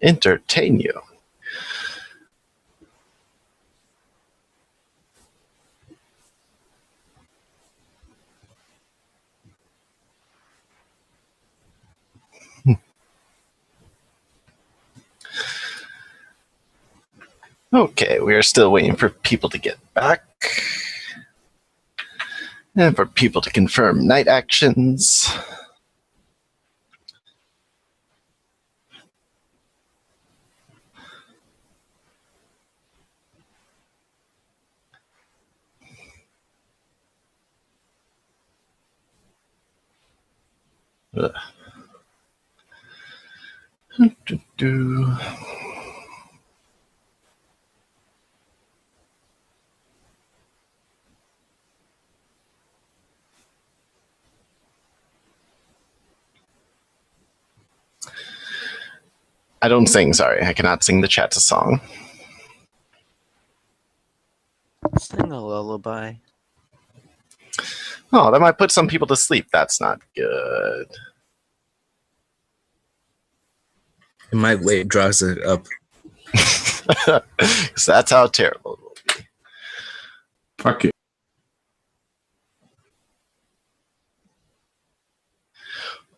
entertain you. Okay, we are still waiting for people to get back. And for people to confirm night actions. Ugh. Do-do-do. I don't sing, sorry. I cannot sing the chat a song. Sing a lullaby. Oh, that might put some people to sleep. That's not good. It might wake Draza up. 'Cause that's how terrible it will be. Fuck it.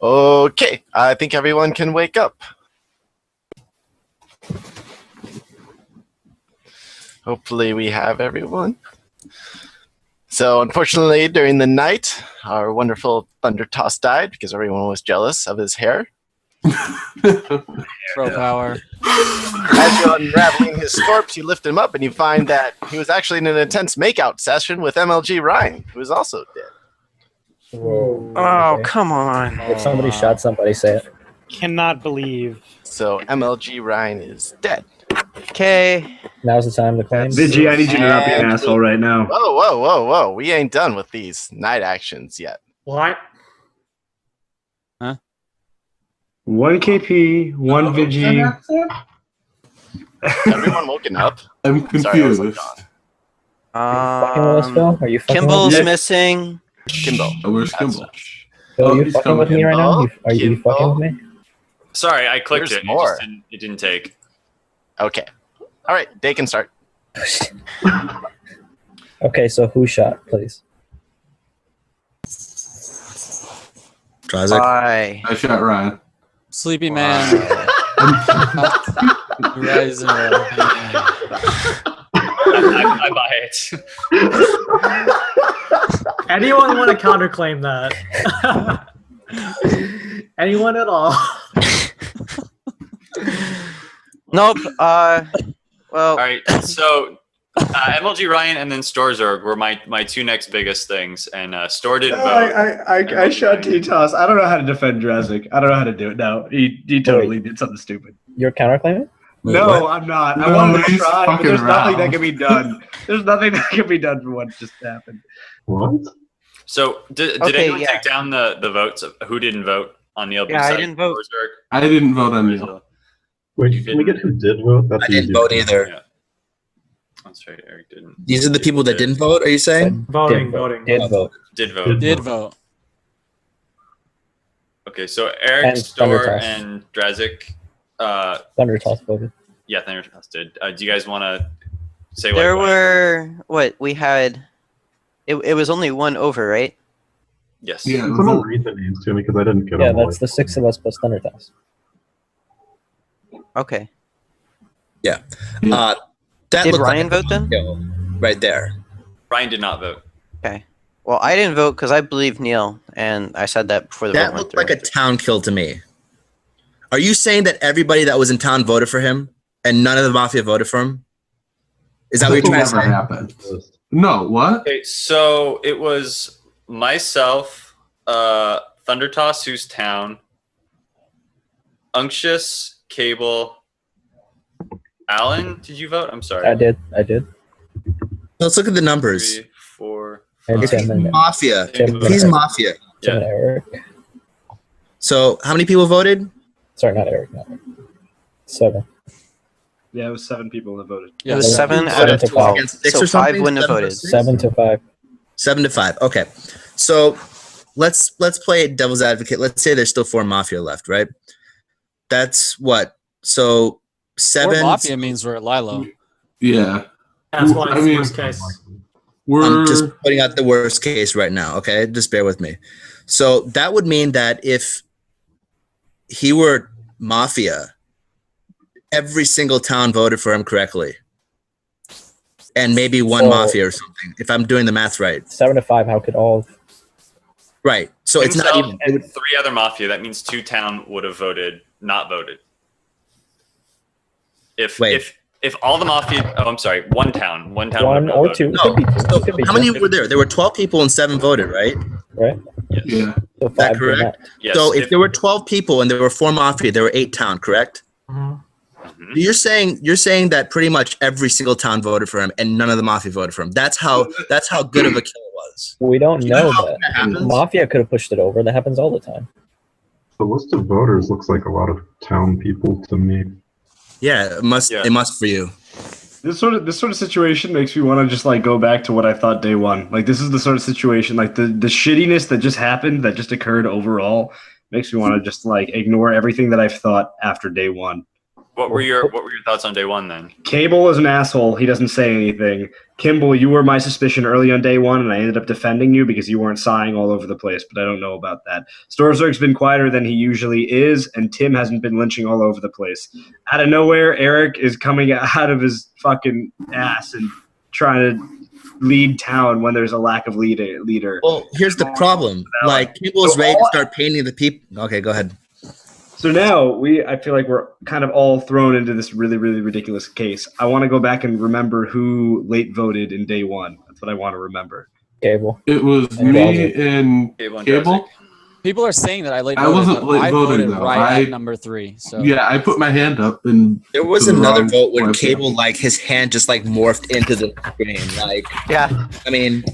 Okay, I think everyone can wake up. Hopefully we have everyone. So unfortunately, during the night, our wonderful Thunder Toss died because everyone was jealous of his hair. Pro power. As you're unraveling his corpse, you lift him up and you find that he was actually in an intense makeout session with MLG Ryan, who is also dead. Whoa. Oh, Okay. come on. If somebody shot somebody, say it. Cannot believe. So MLG Ryan is dead. Okay. Now's the time to claim. Vigi, I need you to not be an asshole right now. Whoa, whoa, whoa, whoa. We ain't done with these night actions yet. What? 1 KP, 1 Vigi. Everyone woken up? I'm Sorry, I was confused. gone. Fucking with us, Phil? Are you fucking Kimball's with me? missing. Kimbo. Oh, where's Kimball? Phil, Oh, you he's fucking with coming me right now? in. Are you Kimball? fucking with me? Sorry, I clicked There's it. more. It didn't take. Okay. All right, they can start. Okay, so who shot, please? Draza. Why? I shot Ryan. Sleepy man. Rising. I buy it. Anyone want to counterclaim that? Anyone at all? Nope. Well. All right, so MLG Ryan and then Storzerg were my two next biggest things, and Stor didn't vote. I shot T-Toss. I don't know how to defend Drazik. I don't know how to do it now. He totally did something stupid. You're counterclaiming? Wait, No, what? I'm not. I No, wanted to he's try, but fucking there's nothing that around. can be done. There's nothing that can be done for what just happened. What? So did Okay, anyone yeah. take down the votes of who didn't vote on the LB Yeah, I side? didn't vote. Storzerg? I didn't vote on you. Wait, can we get who did vote? That's I didn't easy. vote either. Yeah. That's right, Eric didn't. These are the people that didn't vote, are you saying? Voting, Did vote. voting. Did vote. Did vote. Did vote. Okay, so Eric, And Stor, Thundertoss. and Drazik. Thunder Toss voted. Yeah, Thundertoss did. Do you guys want to say There what? we had. It was only one over, right? Yes. Yeah, Can someone read the names to me because I didn't get Yeah, them all. that's the 6 of us plus Thunder Toss. Okay. Yeah. Yeah. That Did looked Ryan like a vote then? kill right there. Ryan did not vote. Okay. Well, I didn't vote because I believe Neil, and I said that before the That vote looked went like through. a town kill to me. Are you saying that everybody that was in town voted for him and none of the Mafia voted for him? Is that what you're That trying to never say? happened. No, what? Okay, so it was myself, Thundertoss, who's town, Unctious, Cable, Alan. Did you vote? I'm sorry. I did. Let's look at the numbers. 3, 4, And If he's Tim and Mafia, Tim if he's and Mafia. Tim and Yeah. Eric. So how many people voted? Sorry, not Eric. No. 7. Yeah, it was 7 people that voted. Yeah, It was 7 out Seven of to 12. Against 6 So or 5 something? wouldn't have 7 voted. versus 7 to 5. 7 to 5. Okay. So let's play devil's advocate. Let's say there's still 4 Mafia left, right? That's what? So Or seven. Mafia means we're at Lilo. Yeah. That's why I it's mean, worst case. I'm just We're putting out the worst case right now. Okay, just bear with me. So that would mean that if he were Mafia, every single town voted for him correctly, and maybe one So- Mafia or something. If I'm doing the math right, 7 to 5. How could all? right? So it's not Himself even. and 3 other Mafia. That means 2 town would have not voted. If Wait. if all the Mafia, I'm sorry, one town would have One not or voted. two. No. Could be two. So Could be how two, many were there? There were 12 people and 7 voted, right? right? Yes. yeah. So Is that 5 did correct? not. Yes. So if there were 12 people and there were 4 Mafia, there were 8 town, correct? Mhm. You're saying that pretty much every single town voted for him and none of the Mafia voted for him. That's how good of a kill it was. We don't You know how that. that happens? Mafia could have pushed it over. That happens all the time. The list of voters looks like a lot of town people to me. Yeah, it must. Yeah. It must for you. This sort of situation makes me want to just like go back to what I thought day one. Like this is the sort of situation, like the shittiness that just happened, that just occurred overall, makes me want to just like ignore everything that I've thought after day one. What were your thoughts on day one then? Cable is an asshole. He doesn't say anything. Kimball, you were my suspicion early on day one, and I ended up defending you because you weren't sighing all over the place, but I don't know about that. Storzerg's been quieter than he usually is, and Tim hasn't been lynching all over the place. Out of nowhere, Eric is coming out of his fucking ass and trying to lead town when there's a lack of leader. Well, here's the problem. Like Kimball's ready to start painting the people. Okay, go ahead. So now I feel like we're kind of all thrown into this really, really ridiculous case. I want to go back and remember who late voted in day one. That's what I want to remember. Cable. It was And me Drazik. and Cable and Cable. People are saying that I late I voted. wasn't but late I voting, voted though. right at number 3. So Yeah, I put my hand up and There was To the another wrong vote when website. Cable, like his hand just like morphed into the screen. Like, Yeah. I mean,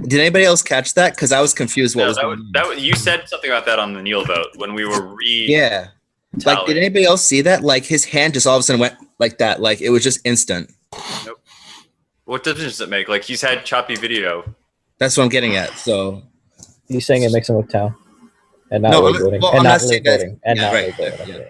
did anybody else catch that? Because I was confused. What No, was going on. you said something about that on the Neil vote when we were Yeah. Like, did anybody else see that? Like, his hand just all of a sudden went like that. Like, it was just instant. What difference does it make? Like he's had choppy video. That's what I'm getting at. So, He's saying it makes him look town, and not No, late I'm- voting, well, and I'm not not saying late that- voting, and yeah, not right, late voting. yeah. Okay.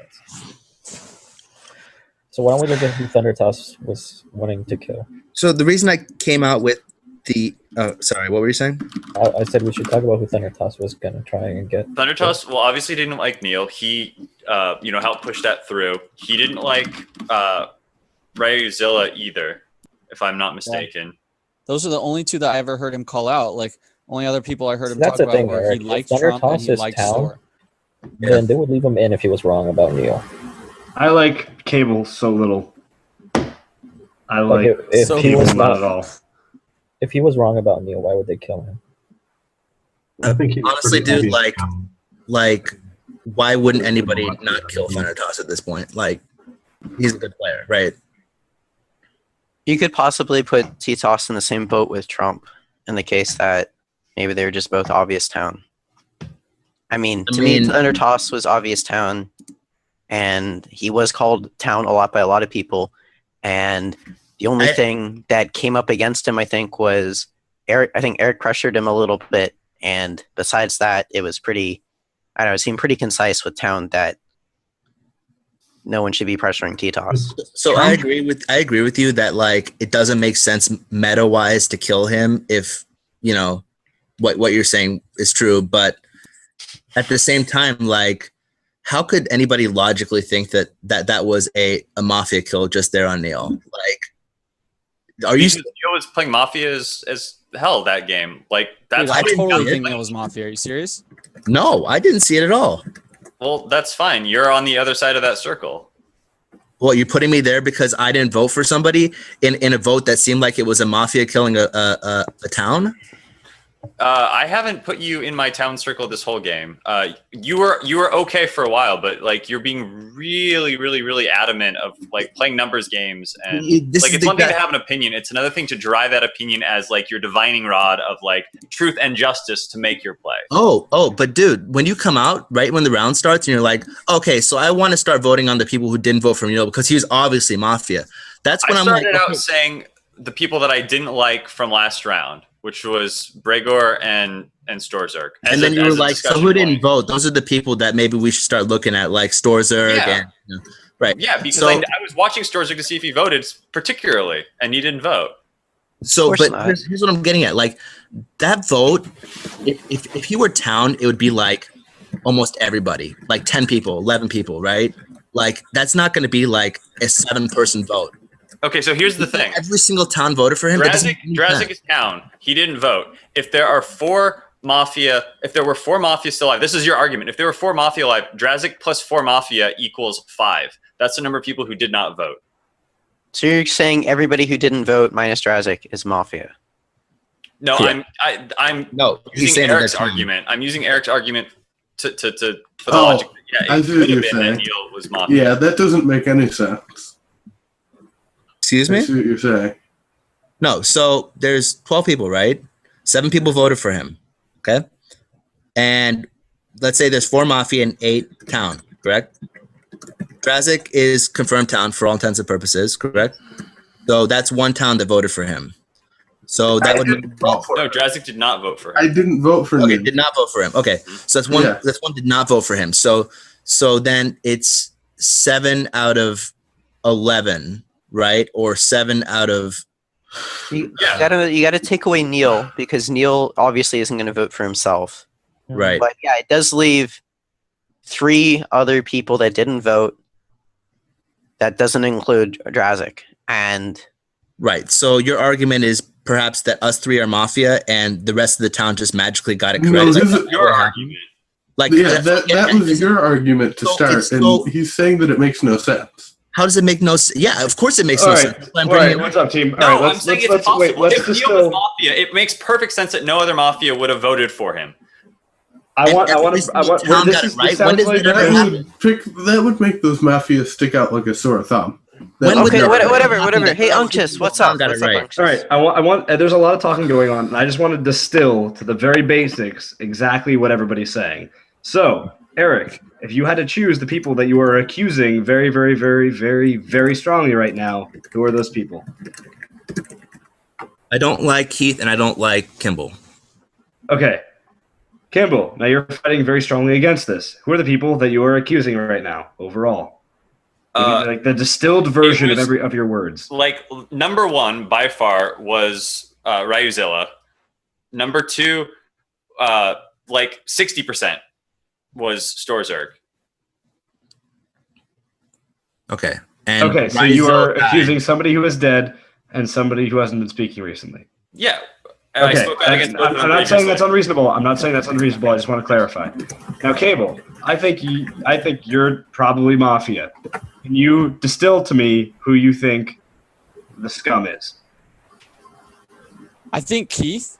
So why don't we look at who Thunder Toss was wanting to kill? so the reason I came out with the, sorry, what were you saying? I said we should talk about who Thunder Toss was gonna try and get. Thundertoss, well, obviously didn't like Neil. He, helped push that through. He didn't like Ryuzilla either, if I'm not mistaken. those are the only 2 that I ever heard him call out. Like only other people I heard him That's talk the thing, about were he Eric. liked Thunder Trump and Toss he is liked town. Store. Then they would leave him in if he was wrong about Neil. I like Cable so little. I like if So he Cable was not not, at all. if he was wrong about Neil, why would they kill him? I think he's Honestly, pretty dude, obvious. like, why wouldn't anybody not kill Thundertoss at this point? Like, he's a good player, right? You could possibly put T-Toss in the same boat with Trump in the case that maybe they were just both obvious town. I mean, to me, Thundertoss was obvious town, and he was called town a lot by a lot of people. And the only thing that came up against him, I think, was Eric. I think Eric pressured him a little bit, and besides that, it was pretty. I don't know. It seemed pretty concise with town that no one should be pressuring T-Toss. So I agree with you that like it doesn't make sense meta wise to kill him if you know what you're saying is true, but at the same time, like how could anybody logically think that was a Mafia kill just there on Neil? Like, are you? Neil was playing Mafia as hell that game. Like that's. Dude, I totally see it. think Neil was Mafia. Are you serious? No, I didn't see it at all. Well, that's fine. You're on the other side of that circle. Well, you're putting me there because I didn't vote for somebody in a vote that seemed like it was a Mafia killing a town. I haven't put you in my town circle this whole game. You were okay for a while, but like you're being really, really, really adamant of like playing numbers games, and like it's one thing to have an opinion. It's another thing to drive that opinion as like your divining rod of like truth and justice to make your play. Oh, but dude, when you come out right when the round starts and you're like, okay, so I want to start voting on the people who didn't vote for Neil because he was obviously Mafia. That's when I I'm like, started out okay. saying the people that I didn't like from last round, which was Bregor and and Storzerk. And then you were like, so who didn't vote? Those are the people that maybe we should start looking at, like Storzerk. Yeah. And, right. Yeah, because So- I was watching Storzerk to see if he voted particularly, and he didn't vote. So, course but not. here's what I'm getting at. Like that vote, if he were town, it would be like almost everybody, like 10 people, 11 people, right? Like that's not going to be like a 7-person vote. Okay, so here's the thing. Every single town voted for him. That doesn't make any Drazik sense. is town. He didn't vote. If there were 4 Mafia still alive, this is your argument. If there were 4 Mafia alive, Drazik plus 4 Mafia equals 5. That's the number of people who did not vote. So you're saying everybody who didn't vote minus Drazik is Mafia? No, Correct. I'm No, he's using saying that Eric's they're town. argument. I'm using Eric's argument for the Oh, logic. Yeah, I it see could what have you're been that saying. Neil was Mafia. Yeah, that doesn't make any sense. Excuse I me? see what you're saying. No, so there's 12 people, right? 7 people voted for him. Okay. And let's say there's 4 Mafia and 8 town, correct? Drazik is confirmed town for all intents and purposes, correct? So that's 1 town that voted for him. So that would No, Drazik did not vote for him. I didn't vote for okay, him. did not vote for him. Okay. So that's one Yeah. that's one did not vote for him. So then it's 7 out of 11, right? Or 7 out of You Yeah. gotta take away Neil because Neil obviously isn't going to vote for himself. right. But yeah, it does leave 3 other people that didn't vote. That doesn't include Drazik. And Right. So your argument is perhaps that us 3 are Mafia and the rest of the town just magically got it No, correct. this Like, is- Your argument. like Yeah, that was your argument to So start, it's and so- he's saying that it makes no sense. how does it make no sense? Yeah, of course it makes All no right, sense. That's why I'm all bringing right. it up. What's up, team? No, All right, I'm saying it's wait. possible. Let's If Neil was distill. Mafia, it makes perfect sense that no other Mafia would have voted for him. I want. Every single town This got it is- right. this When sounds does like that ever a- happen? That would make those mafias stick out like a sore thumb. That When would would okay, never never whatever, happen. whatever. Hey, Every Unctus, single what's town up? got it What's up, right. Unctus? All right, I want. There's a lot of talking going on, and I just want to distill to the very basics exactly what everybody's saying. So, Eric, if you had to choose the people that you are accusing very, very, very, very, very strongly right now, who are those people? I don't like Keith and I don't like Kimball. Okay, Kimball. Now you're fighting very strongly against this. Who are the people that you are accusing right now? Overall, Give me, like the distilled version was- of your words. Like number 1 by far was Ryuzilla. Number 2, like 60% was Storzerk. Okay. And Okay, so Ryan you are Zell died. accusing somebody who is dead and somebody who hasn't been speaking recently. Yeah. And I Okay, spoke out against both of them I'm not saying that's previously. unreasonable. I'm not saying that's unreasonable. I just want to clarify. Now, Cable, I think you're probably Mafia. Can you distill to me who you think the scum is? I think Keith.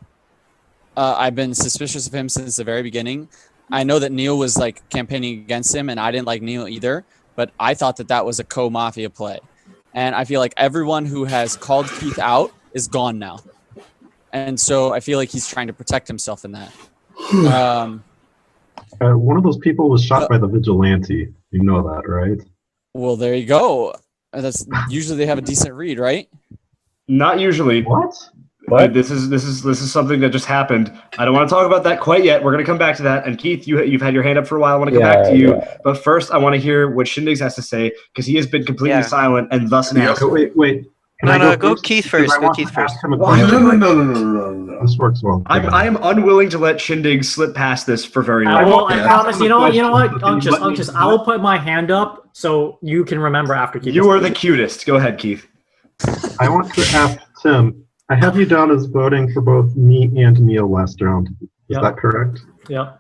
I've been suspicious of him since the very beginning. I know that Neil was like campaigning against him, and I didn't like Neil either. But I thought that was a co-mafia play, and I feel like everyone who has called Keith out is gone now, and so I feel like he's trying to protect himself in that. One of those people was shot by the vigilante. You know that, right? Well, there you go. That's usually they have a decent read, right? Not usually. What? What? This is something that just happened. I don't want to talk about that quite yet. We're going to come back to that. And Keith, you've had your hand up for a while. I want to come back to you. Yeah. But first, I want to hear what Shindigs has to say because he has been completely Yeah. silent and thus an asshole. Wait. Can I No, go first? Keith Because first, I go want Keith to first. ask him a No, question. no. This works well. I am unwilling to let Shindig slip past this for very I long. will. I Yeah. promise. You know what? Can you let me Unctus. do I will it? put my hand up so you can remember after Keith. You are the cutest. Go ahead, Keith. I want to ask Tim. I have you down as voting for both me and Neil last round. Is Yep. that correct? Yeah.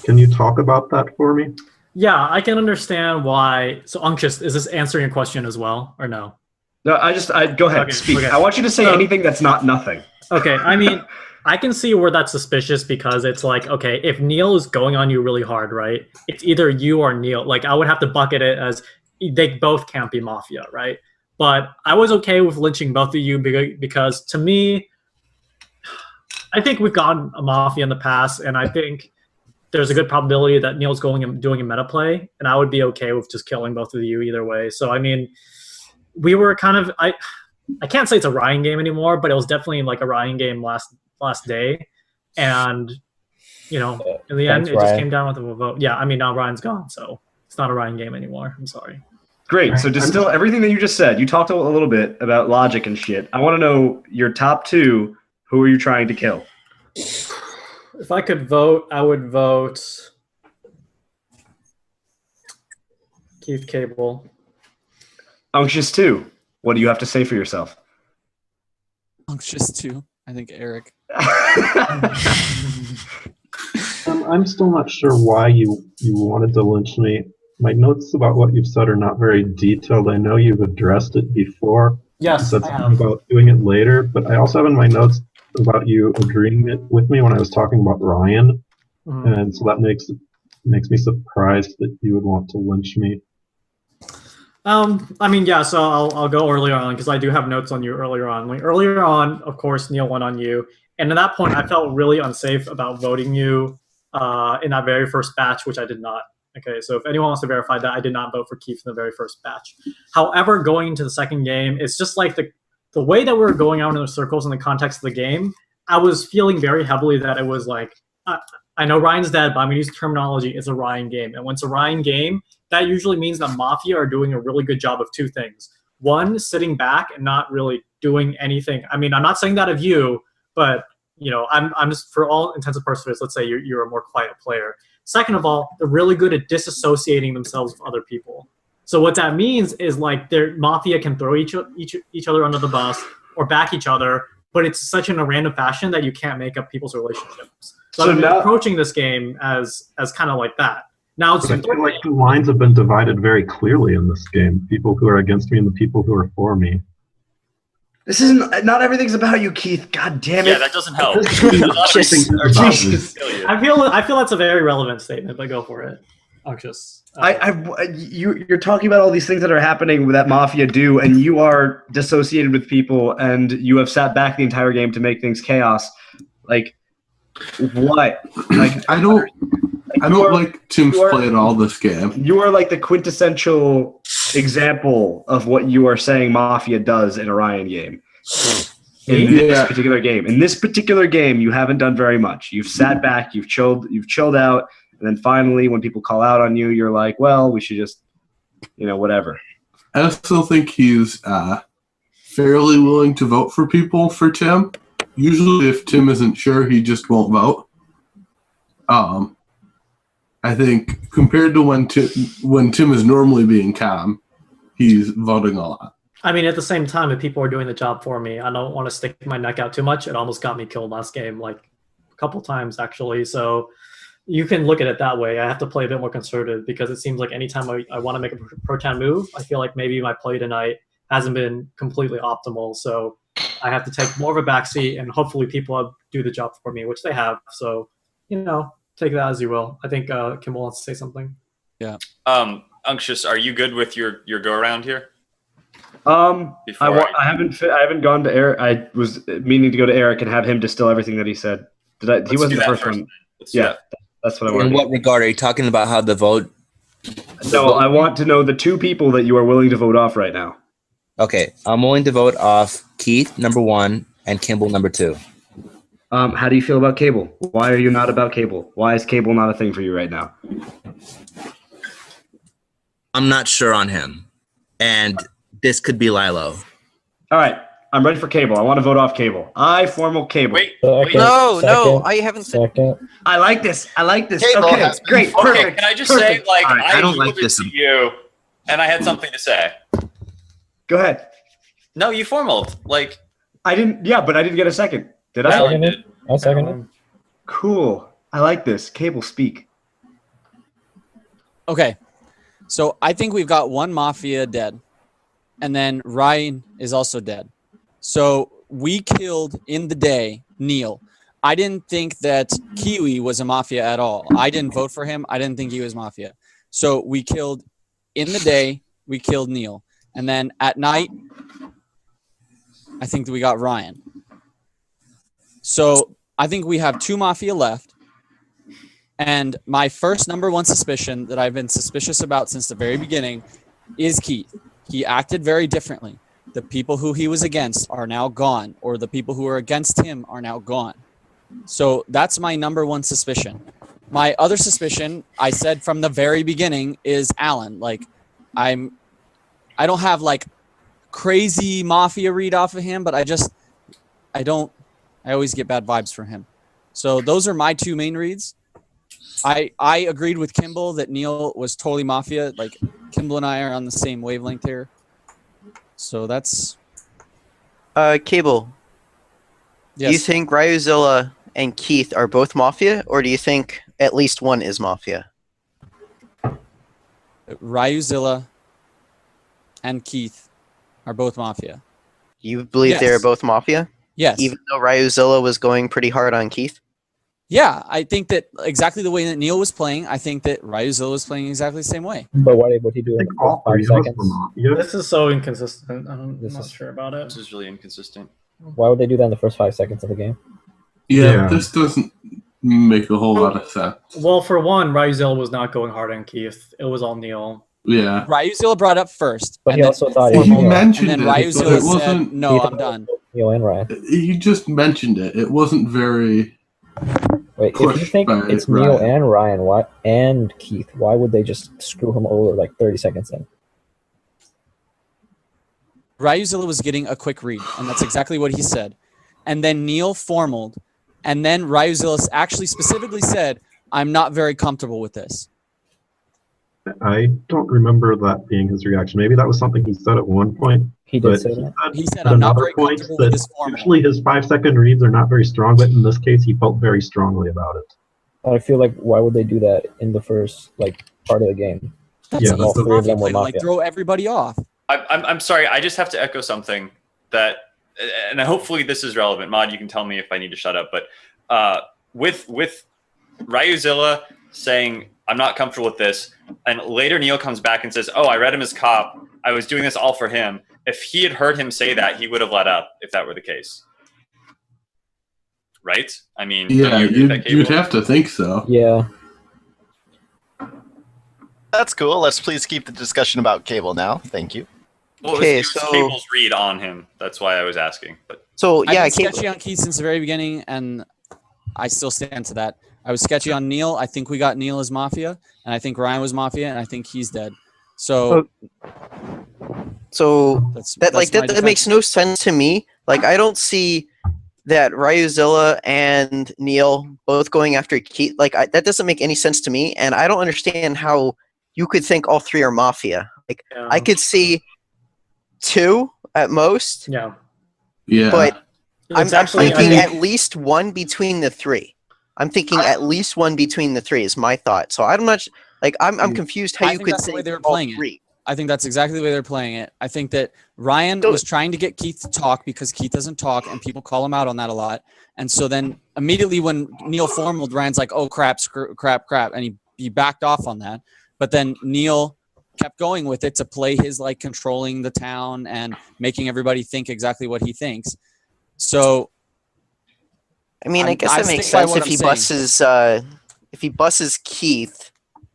Can you talk about that for me? Yeah, I can understand why. So, Unctus, is this answering your question as well, or no? No, I go ahead. Okay, Speak. okay. I want you to say So- anything that's not nothing. Okay, I mean, I can see where that's suspicious because it's like, okay, if Neil is going on you really hard, right? It's either you or Neil. Like, I would have to bucket it as they both can't be Mafia, right? But I was okay with lynching both of you because to me, I think we've gotten a Mafia in the past, and I think there's a good probability that Neil's going and doing a meta play, and I would be okay with just killing both of you either way. So, I mean, we were kind of I can't say it's a Ryan game anymore, but it was definitely like a Ryan game last day. And in the end, Thanks, it just Ryan. came down with a vote. Yeah, I mean, now Ryan's gone, so it's not a Ryan game anymore. I'm sorry. Great. So distill everything that you just said. You talked a little bit about logic and shit. I want to know your top 2. Who are you trying to kill? If I could vote, I would vote Keith Cable. Unctuous 2. What do you have to say for yourself? Unctuous 2. I think Eric. I'm still not sure why you wanted to lynch me. My notes about what you've said are not very detailed. I know you've addressed it before. Yes, You said I something have. about doing it later, but I also have in my notes about you agreeing with me when I was talking about Ryan, Mhm. and so that makes me surprised that you would want to lynch me. I mean, yeah. So I'll go earlier on because I do have notes on you earlier on. Like earlier on, of course, Neil went on you, and at that point, I felt really unsafe about voting you in that very first batch, which I did not. Okay, so if anyone wants to verify that, I did not vote for Keith in the very first batch. However, going into the second game, it's just like the way that we were going out in the circles in the context of the game. I was feeling very heavily that it was like I know Ryan's dead, but I'm gonna use the terminology. It's a Ryan game, and when it's a Ryan game, that usually means that Mafia are doing a really good job of 2 things. One, sitting back and not really doing anything. I mean, I'm not saying that of you, but I'm just, for all intents and purposes, let's say you're a more quiet player. Second of all, they're really good at disassociating themselves with other people. So what that means is like their Mafia can throw each other under the bus or back each other, but it's such in a random fashion that you can't make up people's relationships. So I'm approaching this game as kind of like that. Now it's I feel like the lines have been divided very clearly in this game. People who are against me and the people who are for me. This isn't. Not everything's about you, Keith. God damn it. Yeah, that doesn't help. Jesus. I feel that's a very relevant statement, but go for it. Unctuous. You're talking about all these things that are happening that Mafia do, and you are dissociated with people, and you have sat back the entire game to make things chaos. Like, what? Like, I don't like Tim's play at all this game. You are like the quintessential example of what you are saying Mafia does in a Ryan game. In this particular game. In this particular game, you haven't done very much. You've sat back, you've chilled out, and then finally when people call out on you, you're like, well, we should just, whatever. I still think he's fairly willing to vote for people for Tim. Usually if Tim isn't sure, he just won't vote. I think compared to when Tim is normally being calm, he's voting a lot. I mean, at the same time, if people are doing the job for me, I don't want to stick my neck out too much. It almost got me killed last game, like a couple times actually. So you can look at it that way. I have to play a bit more conservative because it seems like anytime I want to make a pro-tan move, I feel like maybe my play tonight hasn't been completely optimal. So I have to take more of a backseat, and hopefully people do the job for me, which they have. So, take that as you will. I think Kimball wants to say something. Yeah. Unctuous, are you good with your go around here? I haven't gone to Eric. I was meaning to go to Eric and have him distill everything that he said. He wasn't the first one. Yeah, that's what I wanted. In what regard are you talking about? How the vote? No, I want to know the 2 people that you are willing to vote off right now. Okay, I'm willing to vote off Keith, number 1, and Kimball, number 2. How do you feel about Cable? Why are you not about Cable? Why is Cable not a thing for you right now? I'm not sure on him, and this could be Lilo. All right, I'm ready for Cable. I want to vote off Cable. Formal Cable. Wait. No, I haven't said. I like this. Cable okay, great, perfect. Okay, can I just say, like, right, I don't like yielded this. to you, and I had something to say. Go ahead. No, you formaled. Like, I didn't. Yeah, but I didn't get a second. Did I? I'll second it. Cool. I like this. Cable, speak. Okay. So I think we've got one Mafia dead. And then Ryan is also dead. So we killed in the day Neil. I didn't think that Kiwi was a Mafia at all. I didn't vote for him. I didn't think he was Mafia. So we killed in the day, we killed Neil. And then at night, I think that we got Ryan. So I think we have 2 Mafia left. And my first number 1 suspicion that I've been suspicious about since the very beginning is Keith. He acted very differently. The people who he was against are now gone, or the people who are against him are now gone. So that's my number one suspicion. My other suspicion, I said from the very beginning, is Alan. Like, I don't have like crazy Mafia read off of him, but I always get bad vibes from him. So those are my two main reads. I agreed with Kimball that Neil was totally Mafia. Like, Kimball and I are on the same wavelength here. So that's... Cable. Yes. Do you think Ryuzilla and Keith are both Mafia, or do you think at least one is Mafia? Ryuzilla and Keith are both Mafia. You believe they're both Mafia? Yes. Even though Ryuzilla was going pretty hard on Keith? Yeah, I think that exactly the way that Neil was playing, I think that Ryuzilla was playing exactly the same way. But why would he do it in the first 5 seconds? This is so inconsistent. I'm not sure about it. This is really inconsistent. Why would they do that in the first 5 seconds of the game? Yeah, this doesn't make a whole lot of sense. Well, for one, Ryuzilla was not going hard on Keith. It was all Neil. Yeah. Ryuzilla brought up first. But he also thought he mentioned and then it, Ryuzilla but it said, wasn't. no, I'm done. Neil and Ryan. He just mentioned it. It wasn't very. Wait, if you think it's Neil and Ryan, and Keith, why would they just screw him over like 30 seconds in? Ryuzilla was getting a quick read, and that's exactly what he said. And then Neil formaled, and then Ryuzilla actually specifically said, I'm not very comfortable with this. I don't remember that being his reaction. Maybe that was something he said at one point. He did say that. He said, at I'm not another very point comfortable with that this formal. usually his 5-second reads are not very strong, but in this case, he felt very strongly about it. I feel like why would they do that in the first part of the game? That's Yeah, easy all three of them play were to like Mafia. throw everybody off. I'm sorry. I just have to echo something that, and hopefully this is relevant. Mod, you can tell me if I need to shut up. But with Ryuzilla saying I'm not comfortable with this, and later Neil comes back and says, "Oh, I read him as cop. I was doing this all for him." If he had heard him say that, he would have let up. If that were the case, right? I mean, don't Yeah, you agree with that, you'd Cable? have to think so. Yeah. That's cool. Let's please keep the discussion about Cable now. Thank you. Well, Okay, it was so- Cable's read on him. That's why I was asking. But So, yeah, I've been Cable. sketchy on Keith since the very beginning, and I still stand to that. I was sketchy on Neil. I think we got Neil as Mafia, and I think Ryan was Mafia, and I think he's dead. So So that's that my that defense. makes no sense to me. Like, I don't see that Ryuzilla and Neil both going after Keith. Like, that doesn't make any sense to me, and I don't understand how you could think all three are Mafia. Like, Yeah. I could see 2 at most, Yeah. Yeah. but I'm actually, thinking I at least one between the 3. I'm thinking at least one between the 3 is my thought. So I'm not I'm confused how I you think could that's the way think they were all playing it. 3. I think that's exactly the way they're playing it. I think that Ryan was trying to get Keith to talk because Keith doesn't talk, and people call him out on that a lot. And so then immediately when Neil formaled, Ryan's like, "Oh crap, crap," and he backed off on that. But then Neil kept going with it to play his like controlling the town and making everybody think exactly what he thinks. So I mean, I guess that makes stick by sense what if I'm he saying. buses Keith.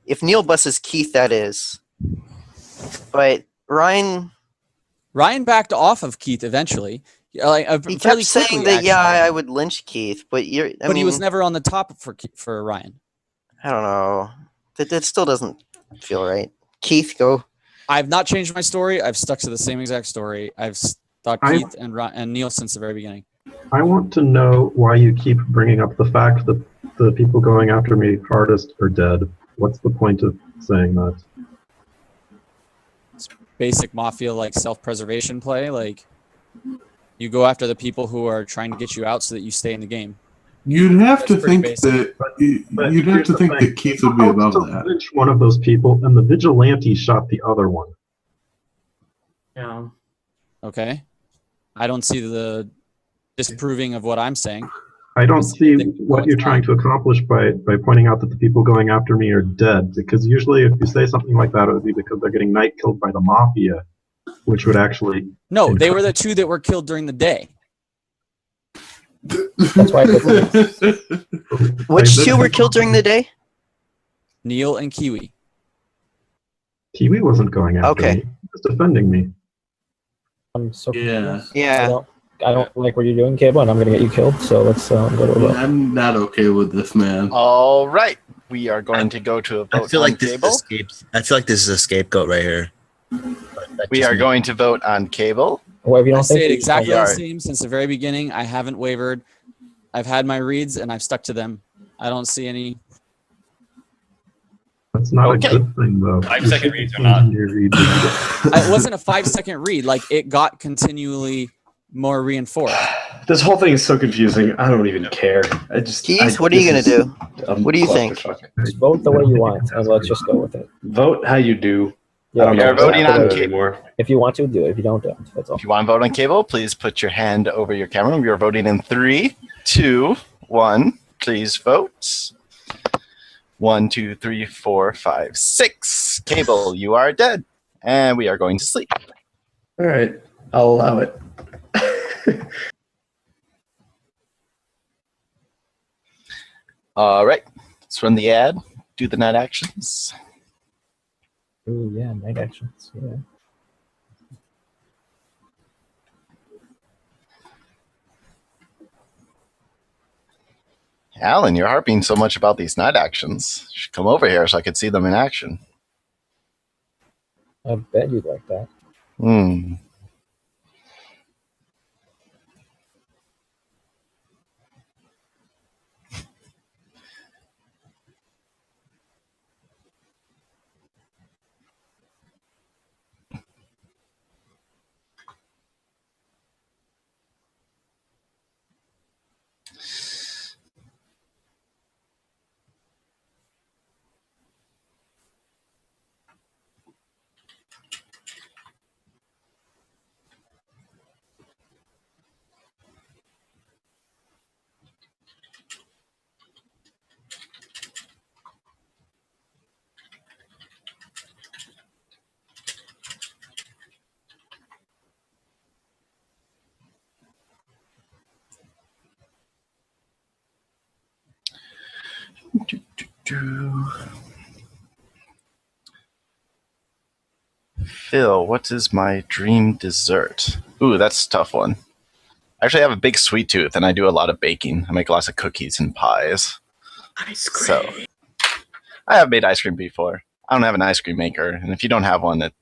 If Neil buses Keith, that is. But Ryan backed off of Keith eventually. Like he fairly kept saying quickly, that actually. I would lynch Keith, but But he was never on the top for Ryan. I don't know. That still doesn't feel right. Keith, go. I've not changed my story. I've stuck to the same exact story. I've thought Keith and Neil since the very beginning. I want to know why you keep bringing up the fact that the people going after me hardest are dead. What's the point of saying that? It's basic Mafia like self-preservation play. Like you go after the people who are trying to get you out so that you stay in the game. You'd have That's to pretty think basic. But you'd have here's to the think thing. that Keith would be How above to that. lynch one of those people, and the vigilante shot the other one. Yeah. Okay. I don't see the disproving of what I'm saying. I don't see They- what you're trying to accomplish by pointing out that the people going after me are dead. Because usually, if you say something like that, it would be because they're getting night killed by the Mafia, which would actually. No, they were the 2 that were killed during the day. That's why Which 2 were killed during the day? Neil and Kiwi. Kiwi wasn't going after Okay. me. He was defending me. I'm so Yeah. confused. I Yeah. don't- I don't like what you're doing, Cable, and I'm gonna get you killed. So let's go to a vote. I'm not okay with this, man. All right, we are going to go to a vote. I feel like on this Cable. I feel like this is a scapegoat right here. We are going to vote on Cable. Well, if you I don't think stayed we- exactly Yeah. the same since the very beginning. I haven't wavered. I've had my reads and I've stuck to them. I don't see any. That's not Okay. a good thing, though. 5-second reads or not. It wasn't a 5-second read. Like it got continually more reinforced. This whole thing is so confusing. I don't even care. Keith, what are you gonna do? What do you think? Just vote the way you want, and let's just go with it. Vote how you do. Yeah, I don't we are know voting what's on happening Kate. anymore. If you want to, do it. If you don't, don't. That's all. If you want to vote on Cable, please put your hand over your camera. We are voting in 3, 2, 1. Please vote. 1, 2, 3, 4, 5, 6. Cable, you are dead, and we are going to sleep. All right, I'll allow it. All right, let's run the ad. Do the night actions. Ooh, yeah, night actions. Yeah. Alan, you're harping so much about these night actions. You should come over here so I could see them in action. I bet you'd like that. Hmm. Phil, what is my dream dessert? Ooh, that's a tough one. I actually have a big sweet tooth, and I do a lot of baking. I make lots of cookies and pies. Ice cream. So, I have made ice cream before. I don't have an ice cream maker, and if you don't have one, it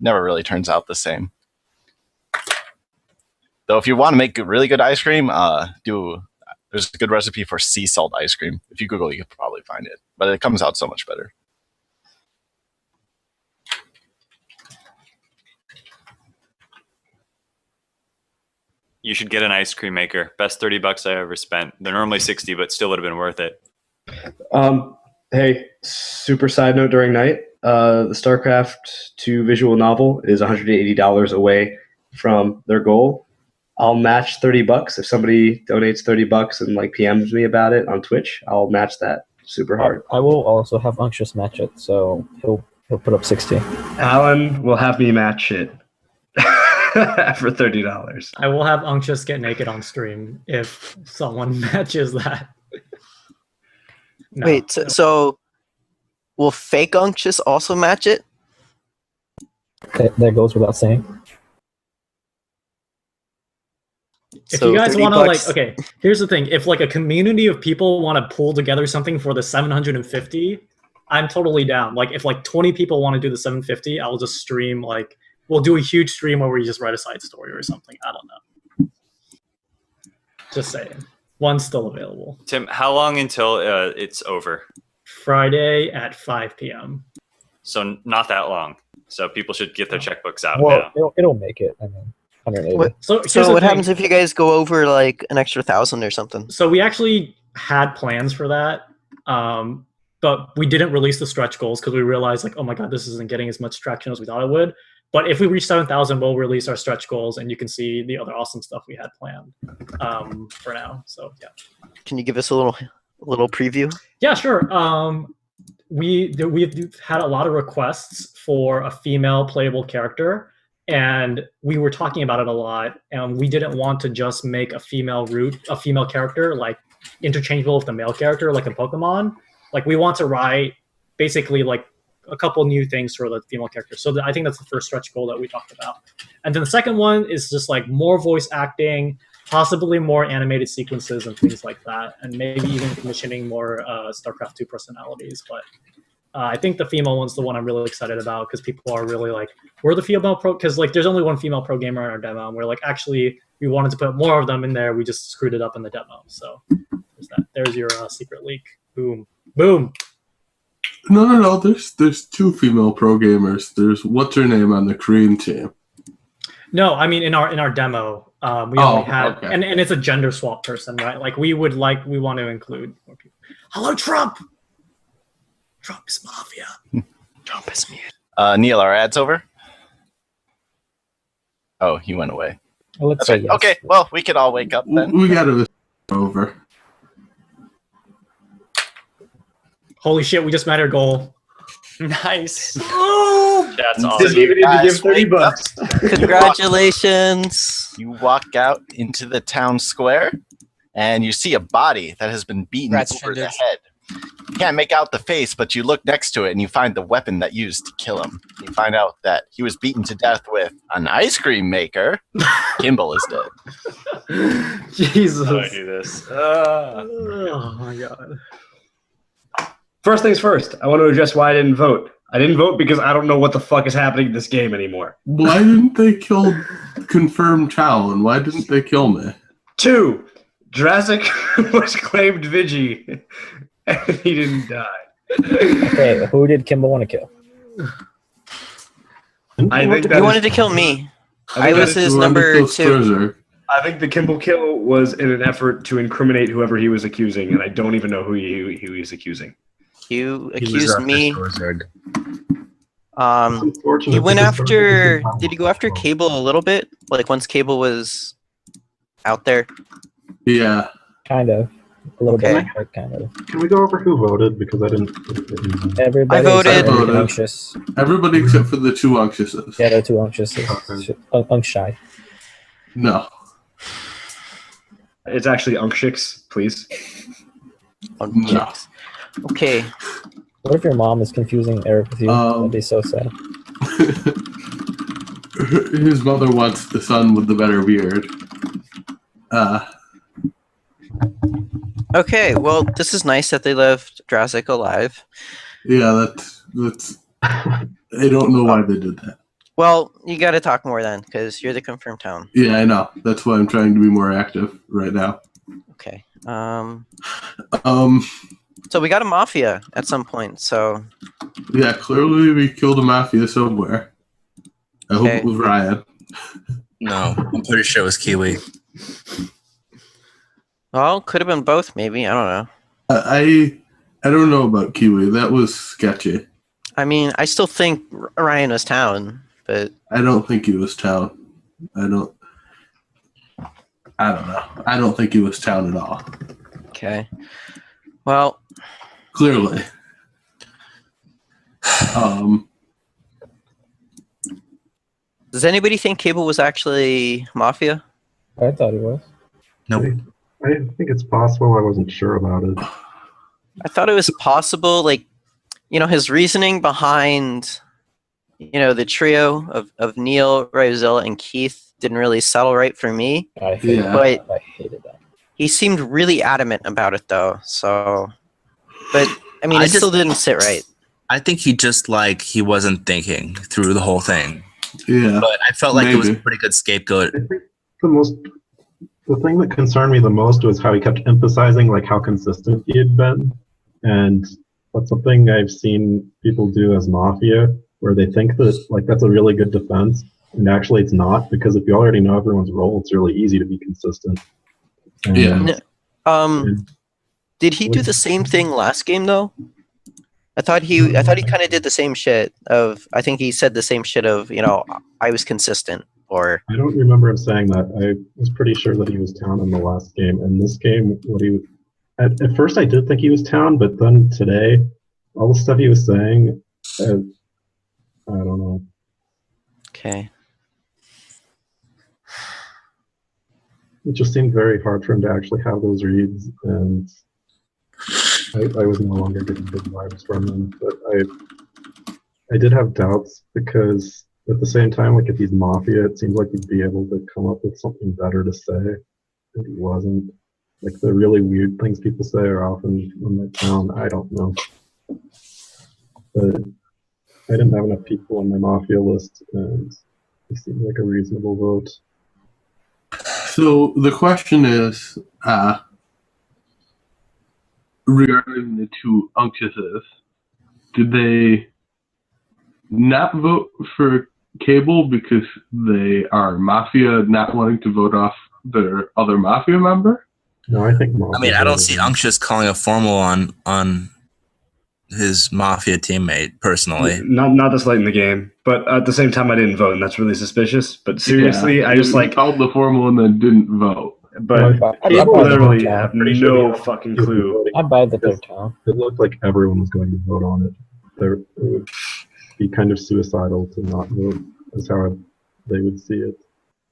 never really turns out the same. Though, if you want to make really good ice cream, there's a good recipe for sea salt ice cream. If you Google, you could probably find it, but it comes out so much better. You should get an ice cream maker. Best $30 I ever spent. They're normally 60, but still would have been worth it. Hey, super side note during night. The StarCraft 2 visual novel is $180 away from their goal. I'll match $30 if somebody donates $30 and like PMs me about it on Twitch. I'll match that super hard. I will also have Unctious match it, so he'll put up 60. Alan will have me match it for $30. I will have Unctious get naked on stream if someone matches that. No. Wait, so will fake Unctious also match it? That goes without saying. If So you guys want to, $30. like, okay, here's the thing. If, like, a community of people want to pull together something for the 750, I'm totally down. Like, if, like, 20 people want to do the 750, I'll just stream, like, we'll do a huge stream where we just write a side story or something. I don't know. Just saying. One's still available. Tim, how long until it's over? Friday at 5 p.m. So not that long. So people should get their checkbooks out Well, now. it'll make it. I mean, 180. What? So here's So the what thing. happens if you guys go over like an extra 1,000 or something? So we actually had plans for that, but we didn't release the stretch goals because we realized, like, oh my god, this isn't getting as much traction as we thought it would. But if we reach 7,000, we'll release our stretch goals, and you can see the other awesome stuff we had planned for now. So yeah. Can you give us a little preview? Yeah, sure. We've had a lot of requests for a female playable character, and we were talking about it a lot. And we didn't want to just make a female character like interchangeable with the male character, like in Pokemon. Like we want to write basically like a couple new things for the female characters. So I think that's the first stretch goal that we talked about. And then the second one is just like more voice acting, possibly more animated sequences and things like that, and maybe even commissioning more StarCraft 2 personalities. But I think the female one's the one I'm really excited about because people are really like, we're the female pro, because like there's only one female pro gamer in our demo, and we're like, actually, we wanted to put more of them in there. We just screwed it up in the demo. So there's that. There's your secret leak. Boom. Boom. No. There's 2 female pro gamers. There's what's her name on the Korean team. No, I mean in our demo, we only had, okay. and it's a gender swap person, right? Like we want to include more people. Hello, Trump. Trump is Mafia. Trump is me. Neil, our ad's over. Oh, he went away. Well, let's say yes. Okay, well, we can all wake up then. We got to over. Holy shit! We just met our goal. Nice. Oh, that's awesome. Didn't even need to give $30. Congratulations. You walk out into the town square, and you see a body that has been beaten over the head. You can't make out the face, but you look next to it, and you find the weapon that used to kill him. You find out that he was beaten to death with an ice cream maker. Kimball is dead. Jesus. How do I do this? Oh my god. First things first, I want to address why I didn't vote. I didn't vote because I don't know what the fuck is happening in this game anymore. Why didn't they kill confirmed Talon? Why didn't they kill me? 2, Jurassic was claimed Vigi, and he didn't die. Okay, who did Kimball want to kill? I think He wanted to kill me. I was his number 2. I think the Kimball kill was in an effort to incriminate whoever he was accusing, and I don't even know who he was accusing. You accused me. He went after. Did he go after Cable a little bit? Like once Cable was out there. Yeah, kind of. A little bit, but kind of. Can we go over who voted? Because I didn't. Everybody I voted. Unctuous. Everybody except for the 2 unctuouses. Yeah, the 2 unctuouses. Unkshy. No. It's actually Unkshix, please. No. Okay. What if your mom is confusing Eric with you? That'd be so sad. His mother wants the son with the better beard. Okay, well, this is nice that they left Jurassic alive. Yeah, that's. I don't know why they did that. Well, you got to talk more then, because you're the confirmed town. Yeah, I know. That's why I'm trying to be more active right now. Okay. So we got a Mafia at some point, so... Yeah, clearly we killed a Mafia somewhere. I hope it was Ryan. No, I'm pretty sure it was Kiwi. Well, could have been both, maybe. I don't know. I don't know about Kiwi. That was sketchy. I mean, I still think Ryan was town, but... I don't think he was town. I don't know. I don't think he was town at all. Okay. Well... Clearly. Does anybody think Cable was actually Mafia? I thought he was. Nope. I think it's possible. I wasn't sure about it. I thought it was possible, like, you know, his reasoning behind, you know, the trio of Neil, Ryzilla, and Keith didn't really settle right for me. I hated that. He seemed really adamant about it, though. So, but I mean, it still didn't sit right. I think he just he wasn't thinking through the whole thing. Yeah, but I felt like it was a pretty good scapegoat. I think the thing that concerned me the most was how he kept emphasizing how consistent he had been, and that's something I've seen people do as Mafia, where they think that that's a really good defense, and actually it's not, because if you already know everyone's role, it's really easy to be consistent. And, did he do the same thing last game though? I thought he kind of did the same shit of. I think he said the same shit of, you know, I was consistent. Or I don't remember him saying that. I was pretty sure that he was town in the last game. And this game, at first I did think he was town, but then today, all the stuff he was saying, I don't know. Okay. It just seemed very hard for him to actually have those reads, and I was no longer getting good vibes from him. But I did have doubts because at the same time, like if he's Mafia, it seems like he'd be able to come up with something better to say, but he wasn't. Like the really weird things people say are often when they're town. I don't know, but I didn't have enough people on my Mafia list, and it seemed like a reasonable vote. So the question is, regarding the two Unctuses, did they not vote for Cable because they are Mafia not wanting to vote off their other Mafia member? No, I think Mafia. I mean, I don't see Unctuous calling a formal on his Mafia teammate personally. Not this late in the game, but at the same time, I didn't vote, and that's really suspicious. But seriously, Yeah, I just he called the formal and then didn't vote. But people literally have no fucking clue. I'm bad that they're town. It looked like everyone was going to vote on it. It would be kind of suicidal to not vote, is how they would see it.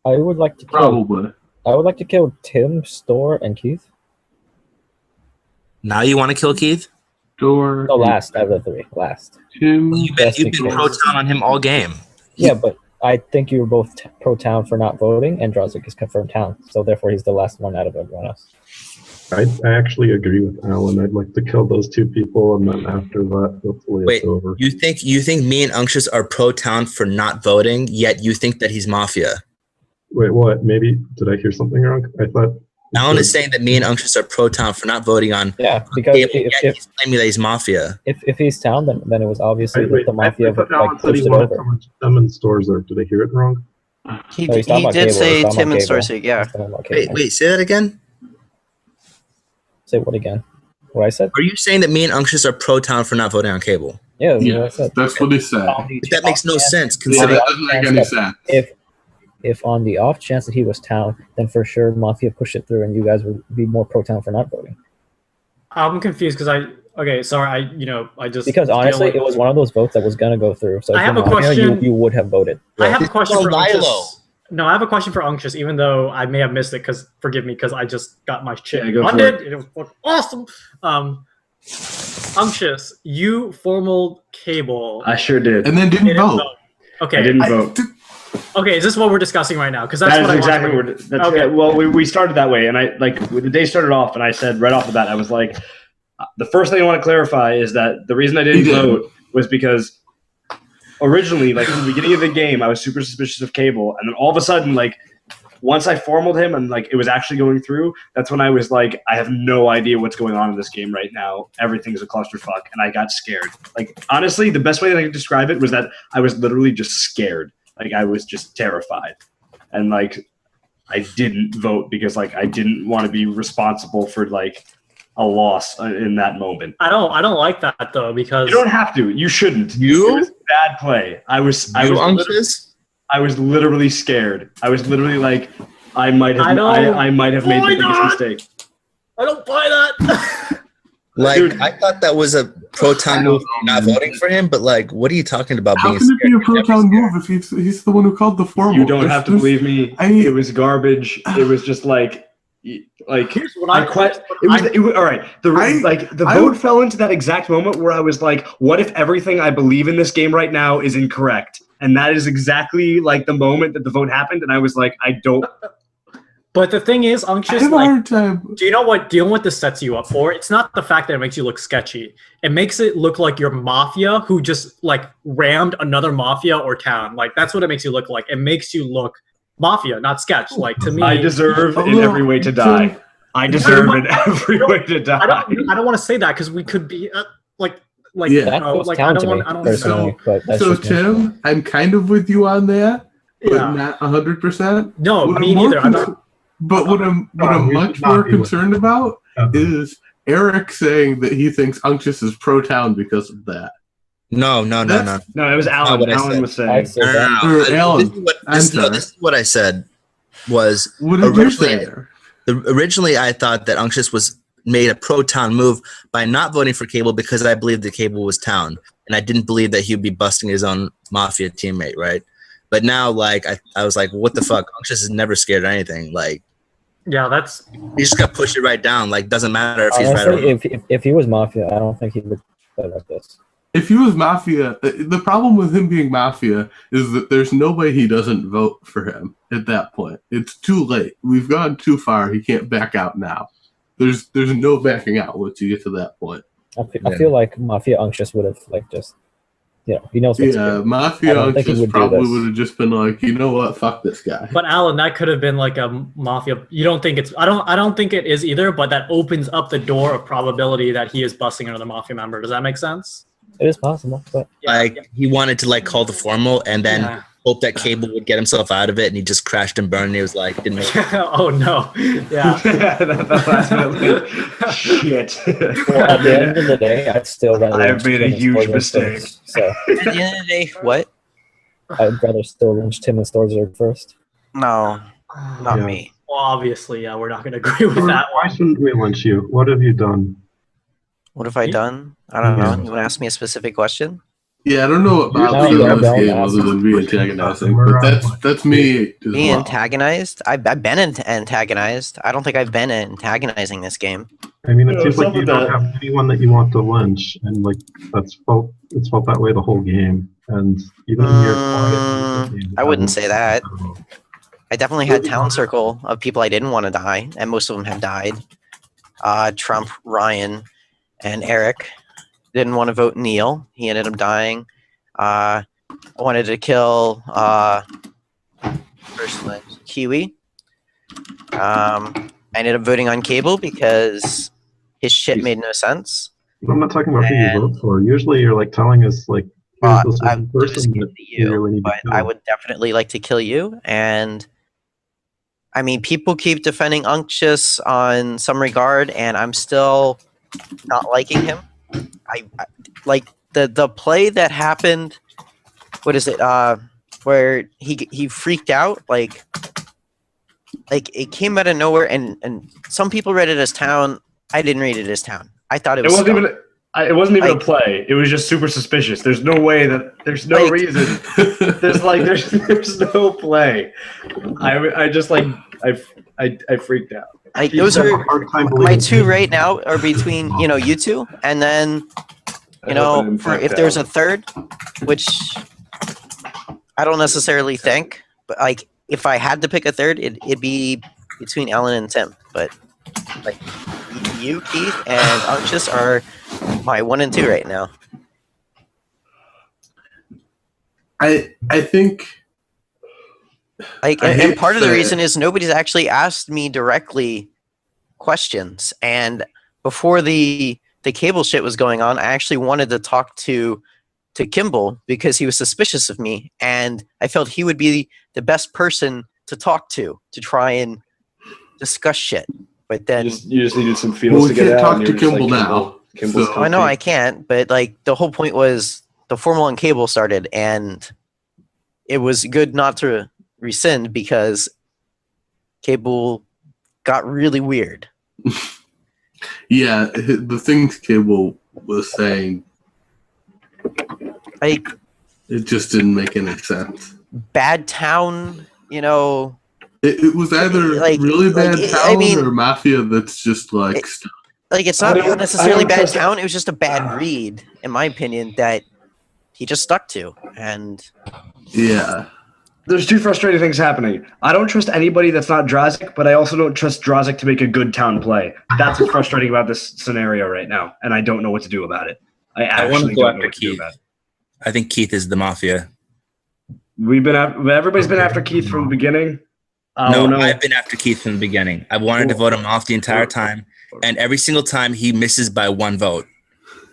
I would like to Probably. I would like to kill Tim, Store, and Keith. Now you want to kill Keith? Store. No, last out of the three. Last. Tim. You've been pro town on him all game. Yeah, but I think you were both pro town for not voting, and Drozic is confirmed town, so therefore he's the last one out of everyone else. I actually agree with Alan. I'd like to kill those two people, and then after that, hopefully Wait, it's over. you think me and Unctuous are pro town for not voting, yet you think that he's Mafia? Wait, what? Maybe did I hear something wrong? I thought Alan is saying that me and Unctuous are pro town for not voting on. Yeah, because Cable, yet he's claiming that he's Mafia. if he's town, then it was obviously Wait, that the Mafia I thought Alan said pushed he it wanted over. someone to them in stores there. Did I hear it wrong? He No, he's talking about did Cable. say He's talking Tim about and Cable. Sorsig, yeah. He's talking about Cable. Wait, say that again? Say what again? What I said? Are you saying that me and Unctuous are pro town for not voting on Cable? Yeah, that's what I Yes, said. that's what he said. But that makes no sense Yeah, considering. that doesn't make any sense. If on the off chance that he was town, then for sure Mafia pushed it through, and you guys would be more pro town for not voting. I'm confused because I just Because honestly, feel like- it was one of those votes that was gonna go through. So I if have you're a Mafia, question. You would have voted. I have a question for Lilo. Unctuous. No, I have a question for Unctuous, even though I may have missed it, because forgive me, because I just got my shit Yeah, go for funded. It was fucking awesome. Unctuous, you formal Cable. I sure did. And then didn't didn't vote. Okay. I didn't vote. Okay, is this what we're discussing right now? Because that's That what is I exactly want what. That's Okay. Well, we started that way, and I like when the day started off, and I said right off the bat, I was like, the first thing I want to clarify is that the reason I didn't You did. vote was because originally, like in the beginning of the game, I was super suspicious of Cable, and then all of a sudden, like once I formaled him and like it was actually going through, that's when I was like, I have no idea what's going on in this game right now. Everything's a clusterfuck, and I got scared. Like honestly, the best way that I could describe it was that I was literally just scared. Like I was just terrified, and like I didn't vote because like I didn't want to be responsible for like a loss in that moment. I don't like that though, because You don't have to. You shouldn't. You? It was bad play. I was Unctuous? literally scared. I was literally like, I might have made the biggest mistake. I don't buy that. Like, Dude. I thought that was a pro town move not voting for him, but like, what are you talking about How being can it be a scared? pro town move if he's the one who called the formal? You don't have to believe me. I- It was garbage. It was just like Here's what I quit. It was all right. The vote fell into that exact moment where I was like, "What if everything I believe in this game right now is incorrect?" And that is exactly like the moment that the vote happened, and I was like, "I don't." But the thing is, I Unctuous, have a like, hard time. do you know what this sets you up for? It's not the fact that it makes you look sketchy. It makes it look like you're Mafia who just like rammed another Mafia or town. Like that's what it makes you look like. It makes you look Mafia, not sketch. Like to me, I deserve in every way to die. I deserve in every way to die. I don't want to say that because we could be like Yeah. you That know, goes like down I to don't me want I don't personally, but that's So just me. Tim, I'm kind of with you on that, but Yeah. not 100%. No, What me I'm more neither. I'm con- not, But what I'm we much should not more be with- concerned about is Eric saying that he thinks Unctuous is pro town because of that. No. No, it was Alan. what I Alan said. was I saying. said that. Or Alan, This is what I said was What did you say originally, there? originally I thought that Unctuous was made a pro town move by not voting for Cable because I believed that Cable was town, and I didn't believe that he would be busting his own Mafia teammate, right? But now, like, I was like, what the fuck? Unctuous is never scared of anything. Like, yeah, that's he just got to push it right down. Like, doesn't matter if he's right or Honestly, wrong. if he was Mafia, I don't think he would play like this. if he was Mafia, the problem with him being Mafia is that there's no way he doesn't vote for him at that point. It's too late. We've gone too far. He can't back out now. There's no backing out once you get to that point. I feel like Mafia Unctious would have just, he knows what to do. Mafia Unctious probably would have just been like, you know what, fuck this guy. But Alan, that could have been like a Mafia. You don't think it's? I don't think it is either. But that opens up the door of probability that he is busting another Mafia member. Does that make sense? It is possible, but he wanted to call the formal and then hope that Cable would get himself out of it, and he just crashed and burned. And he was like, "Didn't make it." Oh no! Yeah. Shit. Well, at the end of the day, I'd still rather. I've made a huge mistake. So At the end of the day, what? I'd rather still lynch Tim and Storzerg first. No, not me. Well, obviously, we're not going to agree with that Why one. shouldn't we lynch you? What have you done? What have I done? I don't know. You want to ask me a specific question? Yeah, I don't know what Bob did in this game other than be antagonizing, but that's me. Me antagonized? I've been antagonized. I don't think I've been antagonizing this game. I mean, it seems like you don't have anyone that you want to lynch, and like it's felt that way the whole game. And even in your I wouldn't say that. I definitely had town circle of people I didn't want to die, and most of them have died. Trump, Ryan, and Eric didn't want to vote Neil. He ended up dying. I wanted to kill personally Kiwi. I ended up voting on Cable because his shit made no sense. I'm not talking about who you vote for. Usually, you're like telling us like, here's this one person that you really need to kill. I would definitely like to kill you. And I mean, people keep defending Unctious on some regard, and I'm still not liking him. I like the play that happened. What is it? Where he freaked out, like it came out of nowhere, and some people read it as town. I didn't read it as town. I thought it was. It wasn't even a play. It was just super suspicious. There's no way that there's no reason. There's no play. I freaked out. Like those are my two right now are between you two, and then if there's a third, which I don't necessarily think, but like if I had to pick a third, it'd be between Ellen and Tim. But like you, Keith, and Unctious are my 1 and 2 right now. I think. And part of the reason is nobody's actually asked me directly questions. And before the Cable shit was going on, I actually wanted to talk to Kimball because he was suspicious of me, and I felt he would be the best person to talk to try and discuss shit. But then you just needed some feels to get out. We can't talk to Kimball now. I know I can't, but like the whole point was the formal and Cable started, and it was good not to rescind because Cable got really weird. Yeah, the things Cable was saying, like it just didn't make any sense. Bad town, It was either really bad town or Mafia that's just like. It's not necessarily bad town. It was just a bad read, in my opinion, that he just stuck to. And yeah. There's two frustrating things happening. I don't trust anybody that's not Drazik, but I also don't trust Drazik to make a good town play. That's what's frustrating about this scenario right now, and I don't know what to do about it. I want to go after Keith. I think Keith is the Mafia. Everybody's been after Keith from the beginning. No, I've been after Keith from the beginning. I've wanted to vote him off the entire time, and every single time he misses by 1 vote.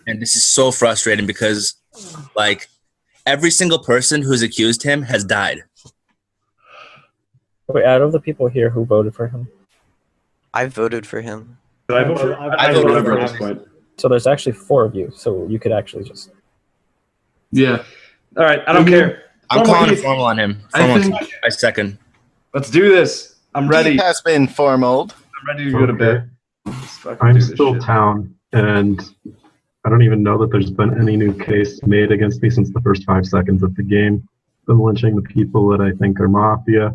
And this is so frustrating because, like, every single person who's accused him has died. Wait, out of the people here who voted for him? I voted for him. I voted for him at this point. So there's actually 4 of you, so you could actually just... Yeah. All right, I don't care. I'm calling a formal on him. I second. Let's do this. I'm ready. He has been formaled. I'm ready to go to bed. I'm still town, and I don't even know that there's been any new case made against me since the first 5 seconds of the game. Been lynching the people that I think are Mafia.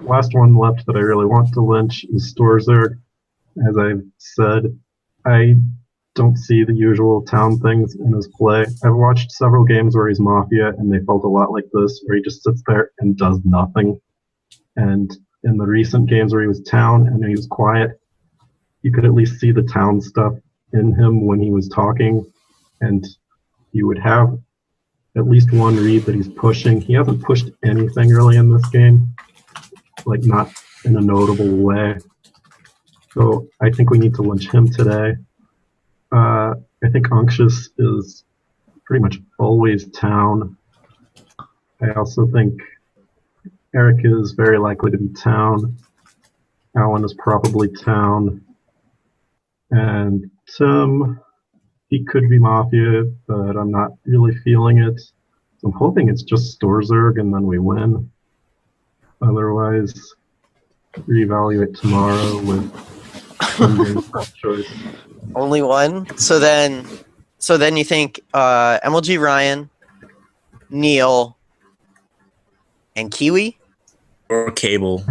Last one left that I really want to lynch is Storzerg. As I've said, I don't see the usual town things in his play. I've watched several games where he's Mafia, and they felt a lot like this, where he just sits there and does nothing. And in the recent games where he was town and he was quiet, you could at least see the town stuff in him when he was talking, and you would have at least one read that he's pushing. He hasn't pushed anything really in this game, like not in a notable way. So I think we need to lynch him today. I think Unctious is pretty much always town. I also think Eric is very likely to be town. Alan is probably town. And Tim, he could be Mafia, but I'm not really feeling it. So I'm hoping it's just Storzerg and then we win. Otherwise, reevaluate tomorrow with choice. Only one. So then you think MLG Ryan, Neil, and Kiwi or Cable.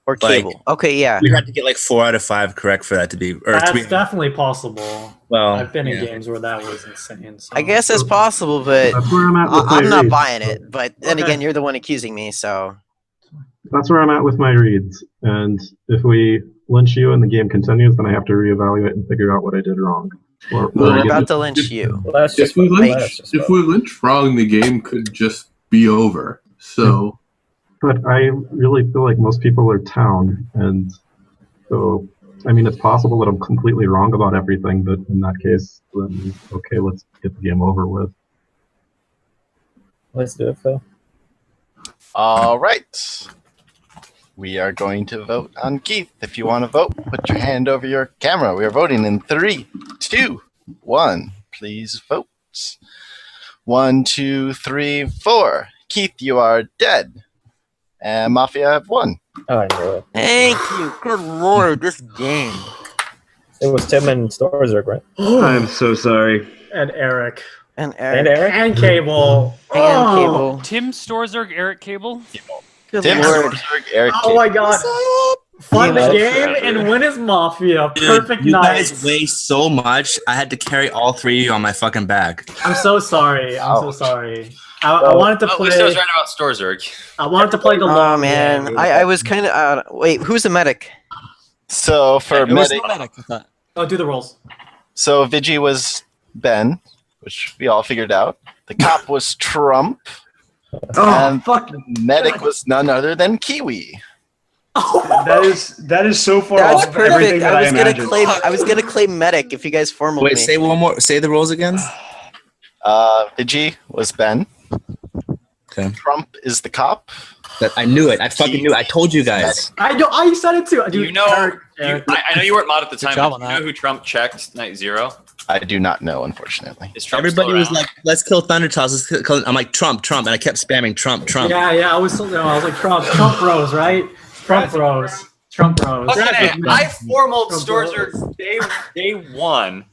Or Cable. Okay, yeah. We had to get like 4 out of 5 correct for that to be. Or That's to be, definitely possible. well, I've been in games where that was insane. So. I guess it's possible, but That's where I'm at with my I'm not reads. buying it. But then again, you're the one accusing me, so. That's where I'm at with my reads. And if we lynch you and the game continues, then I have to reevaluate and figure out what I did wrong. We're about to lynch you. Well, that's If just we what- lynch, that's just if what- we lynch wrong, the game could just be over. So But I really feel like most people are town, and so I mean it's possible that I'm completely wrong about everything, but in that case, then okay, let's get the game over with. Let's do it, Phil. All right. We are going to vote on Keith. If you want to vote, put your hand over your camera. We are voting in 3, 2, 1. Please vote. 1, 2, 3, 4. Keith, you are dead. And Mafia have won. Oh, I knew it. Thank you. Good lord, this game. It was Tim and Storzerg, right? I'm so sorry. And Eric. And Eric. And Eric? And Cable. And Oh. Cable. Tim Storzerg, Eric Cable. Good Tim lord. Storzerg, Eric Oh my Cable. god. Fun Yeah, game and win is Mafia. dude, Perfect you night. guys weigh so much. I had to carry all 3 of you on my fucking back. I'm so sorry. I'm so Ouch. sorry. I wanted to At least I was play. right about Storzerg. I wanted to play the Oh long man, game. I was kind of wait. Who's the medic? So for Who's medic, the medic? I thought. Oh, do the rolls. so Vigi was Ben, which we all figured out. The cop was Trump. Oh, And fuck. the medic was none other than Kiwi. That is so far That's off everything perfect. that I was gonna claim medic if you guys formal Wait, me. say one more. Say the rules again. Vigi was Ben. Okay. Trump is the cop. That I knew it. I fucking knew it. I told you guys. I know. I said it too. Dude, You know, Eric, I know you weren't mod at the time, job but on you that. know who Trump checked night 0? I do not know, unfortunately. Is Trump Everybody still was around? like, "Let's kill Thunder Toss." Let's kill. I'm like Trump, and I kept spamming Trump. Yeah. I was like Trump Bros, right? Trump Bros. Okay, I formaled Trump Storzerg day 1.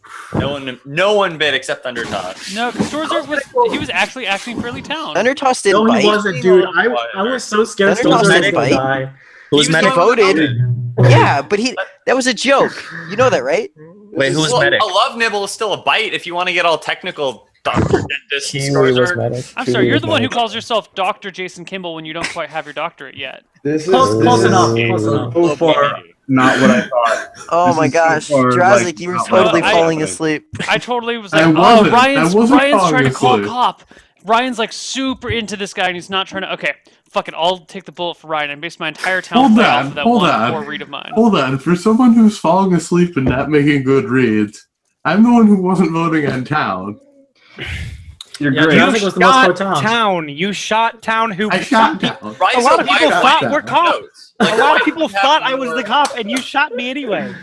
No one bid except Undertoss. No, because Storzerg was actually acting fairly town. Undertoss didn't No, he bite. wasn't, dude. I was so scared Thunder Toss Storzerg was didn't gonna bite. die. Who was He was medic? going- Voted. Yeah, but that was a joke. You know that, right? Wait, who was Well, medic? a love nibble is still a bite if you want to get all technical. Doctor, dentist, Kiwi was Storzerg. medic. I'm Kiwi sorry, you're was the one who medic. calls yourself Dr. Jason Kimball when you don't quite have your doctorate yet. This is Close this enough. is Close enough. so far not what I thought. Oh This my is so gosh, far, Drazik, like, you were not totally what I- falling asleep. I totally was I like, wasn't. I Ryan's wasn't trying falling to call a asleep. cop. Ryan's like super into this guy and he's not trying to. Okay, fuck it, I'll take the bullet for Ryan and base my entire town Hold play off on, of that hold one on. poor read of mine. Hold on. For someone who's falling asleep and not making good reads, I'm the one who wasn't voting on town. You're Yeah, great. Drazik was the most pro town. Town. You shot town. Who? I shot down. Ryan's A lot of white people on thought white we're cops. notes. A Like, lot why of people do you have thought I was more- the cop, and you shot me anyway.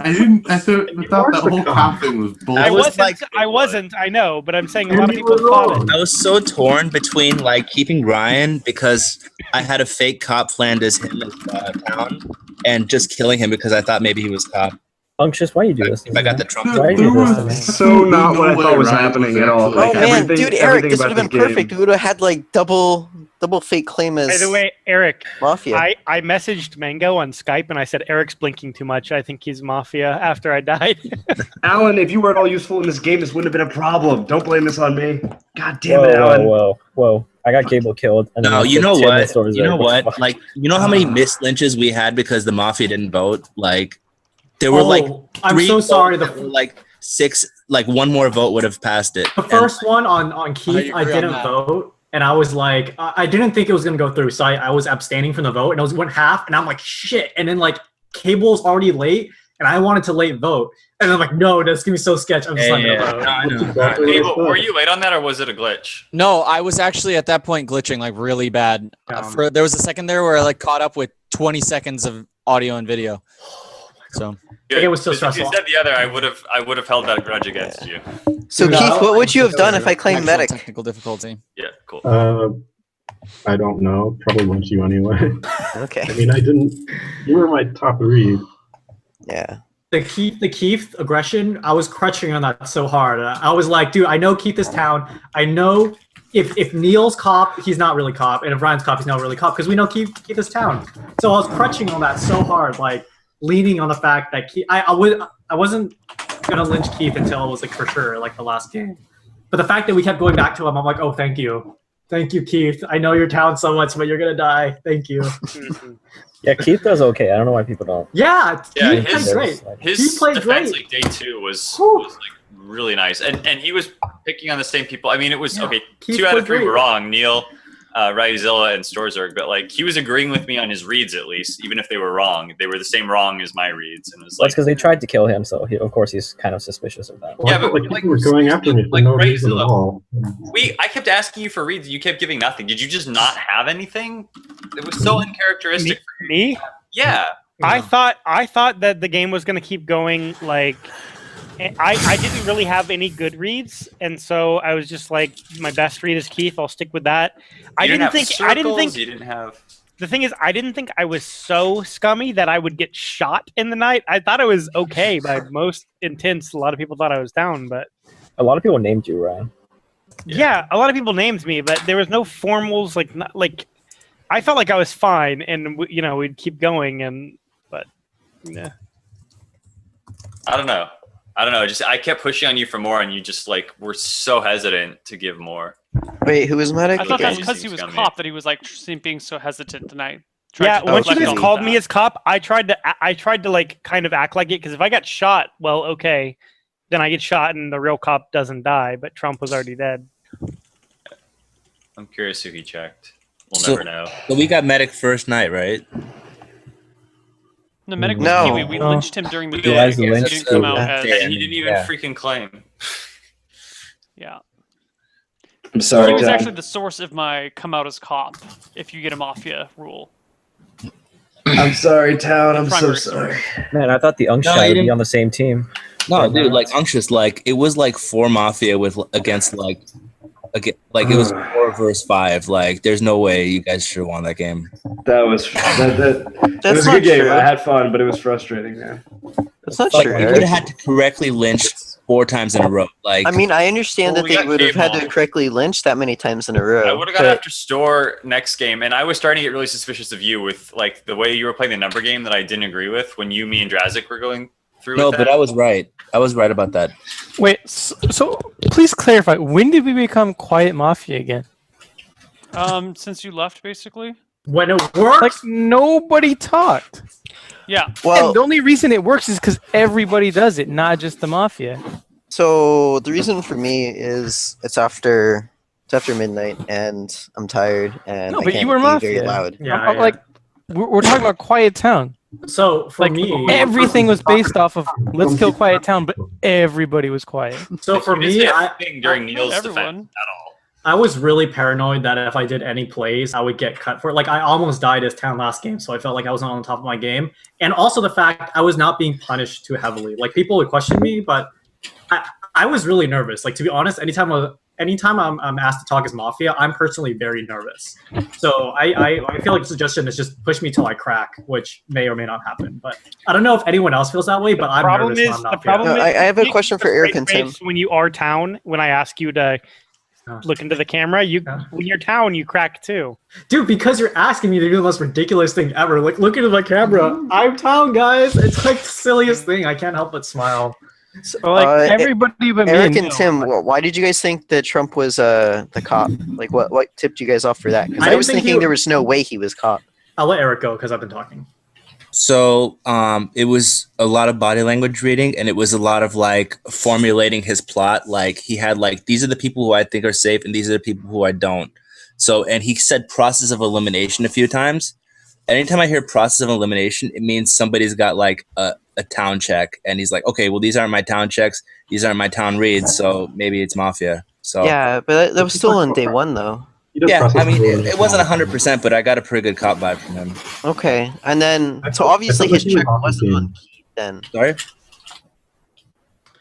I didn't. I thought that whole cop thing was I bullshit. was wasn't. like- I wasn't. I know, but I'm saying a And lot of you people were thought wrong. it. I was so torn between like keeping Ryan because I had a fake cop planned as him as town, and just killing him because I thought maybe he was cop. Unctuous, why you do this? I got the Trump. Why you There do this to me? was so not what I way thought was Ryan happening was at all. actually- Like, Oh man, everything- dude, Eric, everything this would about have been this game- perfect. We would have had like double fake claim as By the way, Eric, Mafia. I messaged Mango on Skype and I said Eric's blinking too much. I think he's Mafia after I died. Alan, if you weren't all useful in this game, this wouldn't have been a problem. Don't blame this on me. God damn it, Alan. Whoa. I got Cable killed. And No, then you know Tim and what? Storm's You there. know What the what? fuck? Like, you know how many missed lynches we had because the Mafia didn't vote? Like, there were like I'm 3 so sorry. votes that were, like 6, like one more vote would have passed it. The first one on Keith, I agree on didn't that. vote, and I was like, I didn't think it was gonna go through, so I was abstaining from the vote, and it went half, and I'm like, shit. And then like Cable's already late, and I wanted to late vote, and I'm like, no, that's gonna be so sketch. I'm just not gonna vote. I know. Cable, were you late on that, or was it a glitch? No, I was actually at that point glitching like really bad. There was a second there where I like caught up with 20 seconds of audio and video. So Good. It was so 'Cause if stressful. you said the other, I would have held that grudge against you. So No, Keith, what would you have done if I actual claimed medic? technical difficulty. Yeah, cool. I don't know. Probably lynch you anyway. Okay. I mean, I didn't. You were my top read. Yeah. The Keith aggression, I was crutching on that so hard. I was like, dude, I know Keith is town. I know if Neil's cop, he's not really cop, and if Ryan's cop, he's not really cop, because we know Keith is town. So I was crutching on that so hard, like leaning on the fact that Keith, I wasn't gonna lynch Keith until it was like for sure, like the last game. But the fact that we kept going back to him, I'm like, oh, thank you, Keith. I know your town so much, but you're gonna die. Thank you. Yeah, Keith does okay. I don't know why people don't. Yeah, Yeah, Keith played great. He his played defense great. like day 2 was like really nice, and he was picking on the same people. I mean, it was okay. Keith 2 out of played 3 were great. wrong. Neil, Ryzilla, and Storzerg, but like he was agreeing with me on his reads at least, even if they were wrong. They were the same wrong as my reads, and it was That's like because they tried to kill him, so of course he's kind of suspicious of that. Well, Yeah, I felt but, like like, people were going after me for like, no reason at Ryzilla. all. I kept asking you for reads, and you kept giving nothing. Did you just not have anything? It was so uncharacteristic. Me? Yeah. I thought that the game was going to keep going. Like, I didn't really have any good reads, and so I was just like, my best read is Keith. I'll stick with that. I didn't think. You didn't have. The thing is, I didn't think I was so scummy that I would get shot in the night. I thought I was okay by most intents. A lot of people thought I was down, but A lot of people named you, Ryan. yeah, a lot of people named me, but there was no formals. Like I felt like I was fine, and we'd keep going, but yeah. I don't know. Just I kept pushing on you for more, and you just like were so hesitant to give more. Wait, who was medic? I thought that's Okay. because he was Seems cop that he was like being so hesitant tonight. Yeah, once you reflect guys on called that. me as cop, I tried to like kind of act like it, because if I got shot, well, okay, then I get shot and the real cop doesn't die, but Trump was already dead. I'm curious if he checked. We'll So- never know. So we got medic first night, right? The medic was No. Kiwi. We lynched him during the You day. guys He lynched didn't come him. out as And he didn't even Yeah. freaking claim. yeah. I'm He sorry, was Tom. actually the source of my come out as cop if you get a mafia rule. I'm sorry, Town. I'm so Primary sorry. Man, I thought the Unks No, guy you would be didn't- on the same team. No, dude, like Unctuous, like it was like 4 Mafia against like it was 4 versus 5. Like, there's no way you guys should have won that game. That was that That's was a not good game. true. I had fun, but it was frustrating, man. That's not Like, true. you Eric. would have had to correctly lynch 4 times in a row. Like, I mean, I understand Well, that we they got would have had to Cable. correctly lynch that many times in a row. I would have got but- after Store next game, and I was starting to get really suspicious of you with like the way you were playing the number game that I didn't agree with when me and Drazik were going through. no, with but that. I was right. I was right about that. Wait, so please clarify. When did we become Quiet Mafia again? Since you left, basically. When it works, Like nobody talked. Yeah. Well, And the only reason it works is because everybody does it, not just the Mafia. so the reason for me is it's after midnight and I'm tired and No, I but can't you were be Mafia. very loud. yeah, I'm yeah. like, we're talking about Quiet Town. So for Like me, everything was based off of let's kill Quiet Town, but everybody was quiet. so for You didn't me, say I, anything during Neil's defense everyone. at all. I was really paranoid that if I did any plays, I would get cut for it. Like I almost died as town last game, so I felt like I wasn't on top of my game. And also the fact I was not being punished too heavily. Like people would question me, but I was really nervous. Like to be honest, anytime anytime I'm asked to talk as Mafia, I'm personally very nervous. So I feel like the suggestion is just push me till I crack, which may or may not happen. But I don't know if anyone else feels that way, but I'm nervous when I'm not. I have a question for Eric and Tim. When you are town, when I ask you to look into the camera, when you're town, you crack too. Dude, because you're asking me to do the most ridiculous thing ever. Like, look into my camera. I'm town, guys. It's like the silliest thing. I can't help but smile. So, like everybody but Eric me and Tim, why did you guys think that Trump was the cop? Like, what tipped you guys off for that? Because I was thinking there was no way he was cop. I'll let Eric go because I've been talking. So it was a lot of body language reading, and it was a lot of like formulating his plot. Like he had like, these are the people who I think are safe, and these are the people who I don't. So, and he said process of elimination a few times. Anytime I hear process of elimination, it means somebody's got like a town check, and he's like, okay, well, these aren't my town checks, these aren't my town reads, so maybe it's Mafia. So yeah, but that was still on day one though. Yeah, I mean, it wasn't 100%, but I got a pretty good cop vibe from him. Okay, and then so obviously his check wasn't on Keith then. Sorry.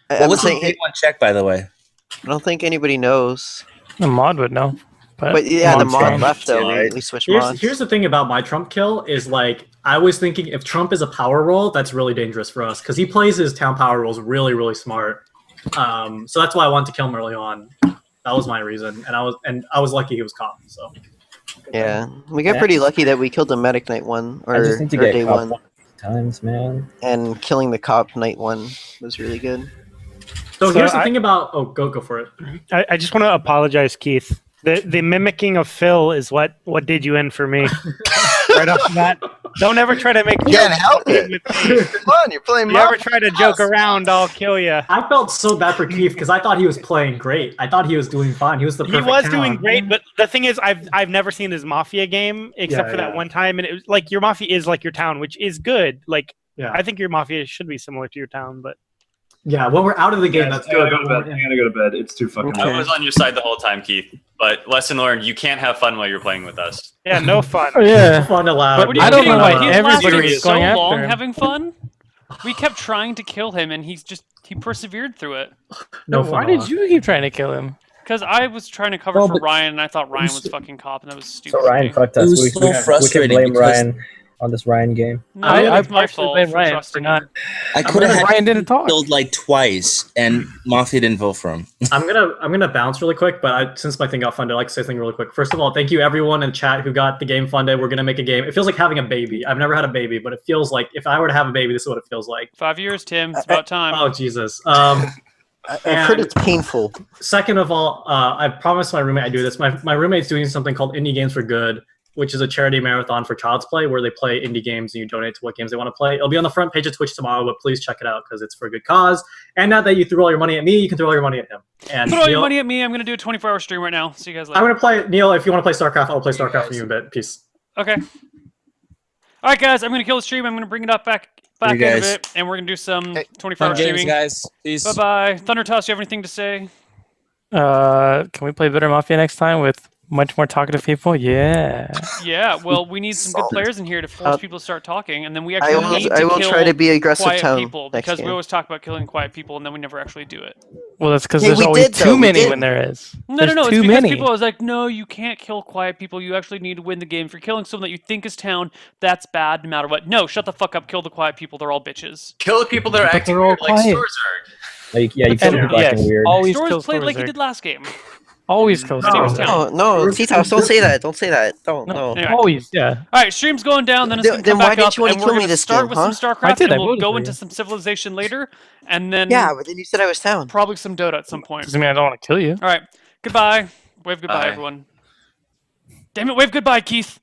What was the day one check, by the way? I don't think anybody knows. The mod would know. But yeah, the mod left though. Right? We switched mods. Here's the thing about my Trump kill is like I was thinking if Trump is a power role, that's really dangerous for us because he plays his town power roles really, really smart. So that's why I wanted to kill him early on. That was my reason, and I was lucky he was caught. So yeah, we got pretty lucky that we killed the medic night one or day one times, man. And killing the cop night one was really good. So here's the thing about go for it. I just want to apologize, Keith. The mimicking of Phil is what did you in for me. Right off the bat. Don't ever try to make jokes. Can't help it. Come on, you're playing. If you ever try to joke around, I'll kill you. I felt so bad for Keith because I thought he was playing great. I thought he was doing fine. He was the perfect He was town. doing great, but the thing is, I've never seen his Mafia game except for that one time, and it was like your Mafia is like your town, which is good. Like I think your Mafia should be similar to your town, but. Yeah, when we're out of the game, that's good. I gotta go to bed. It's too fucking. I was on your side the whole time, Keith. But lesson learned: you can't have fun while you're playing with us. Yeah, no fun. Yeah, fun allowed. But I don't know why everybody was is so going after long him. having fun. We kept trying to kill him, and he persevered through it. No, why did you keep trying to kill him? Because I was trying to cover for Ryan, and I thought Ryan was fucking cop, and that was stupid. So Ryan fucked us. It was so frustrating We can blame because- Ryan on this Ryan game. No, I it's my partially fault blame for Ryan trusting for not. I could have Ryan didn't talk. killed like twice, and Mafia didn't vote for him. I'm gonna bounce really quick, but since my thing got funded, I'd like to say something really quick. First of all, thank you everyone in chat who got the game funded. We're gonna make a game. It feels like having a baby. I've never had a baby, but it feels like if I were to have a baby, this is what it feels like. 5 years, Tim. It's about time. Oh Jesus. I've heard it's painful. Second of all, I promised my roommate I'd do this. My roommate's doing something called Indie Games for Good, which is a charity marathon for Child's Play where they play indie games and you donate to what games they want to play. It'll be on the front page of Twitch tomorrow, but please check it out because it's for a good cause. And now that you threw all your money at me, you can throw all your money at him. And Throw all your money at me. I'm going to do a 24-hour stream right now. See you guys later. I'm going to play, Neil, if you want to play StarCraft, I'll play StarCraft for you in a bit. Peace. Okay. All right, guys. I'm going to kill the stream. I'm going to bring it up back in a bit, and we're going to do some 24-hour streaming. Guys. Peace. Bye-bye. Thunder Toss, do you have anything to say? Can we play Better Mafia next time with much more talkative people? Yeah. Yeah, well, we need some good players in here to force people to start talking, and then we actually need to I will kill try to be aggressive quiet town people next because we game. always talk about killing quiet people, and then we never actually do it. Well, that's because Hey, there's we always did, though. too We many did. when there is. No, There's it's too because many. people was like, no, you can't kill quiet people. You actually need to win the game. If you're killing someone that you think is town, that's bad no matter what. No, shut the fuck up. Kill the quiet people. They're all bitches. Kill the people that are But acting they're all weird, like quiet. Storzerg. Yeah, you killed people acting weird. Always Storz kill played like he Storz. did last game. Always kill His name was Storz. Town. No, T-Toss, don't say that. Don't say that. Don't. No. Anyway. Always, yeah. All right, stream's going down. Then it's going to Then come why back didn't up, you wanna and kill we're me going to this start game, with huh? some I StarCraft, did, I and we'll voted go for into you. some Civilization later, and then Yeah, but then you said I was town. probably some Dota at some point. Doesn't mean I don't want to kill you. All right, goodbye. Wave goodbye, Bye. everyone. Damn it, wave goodbye, Keith.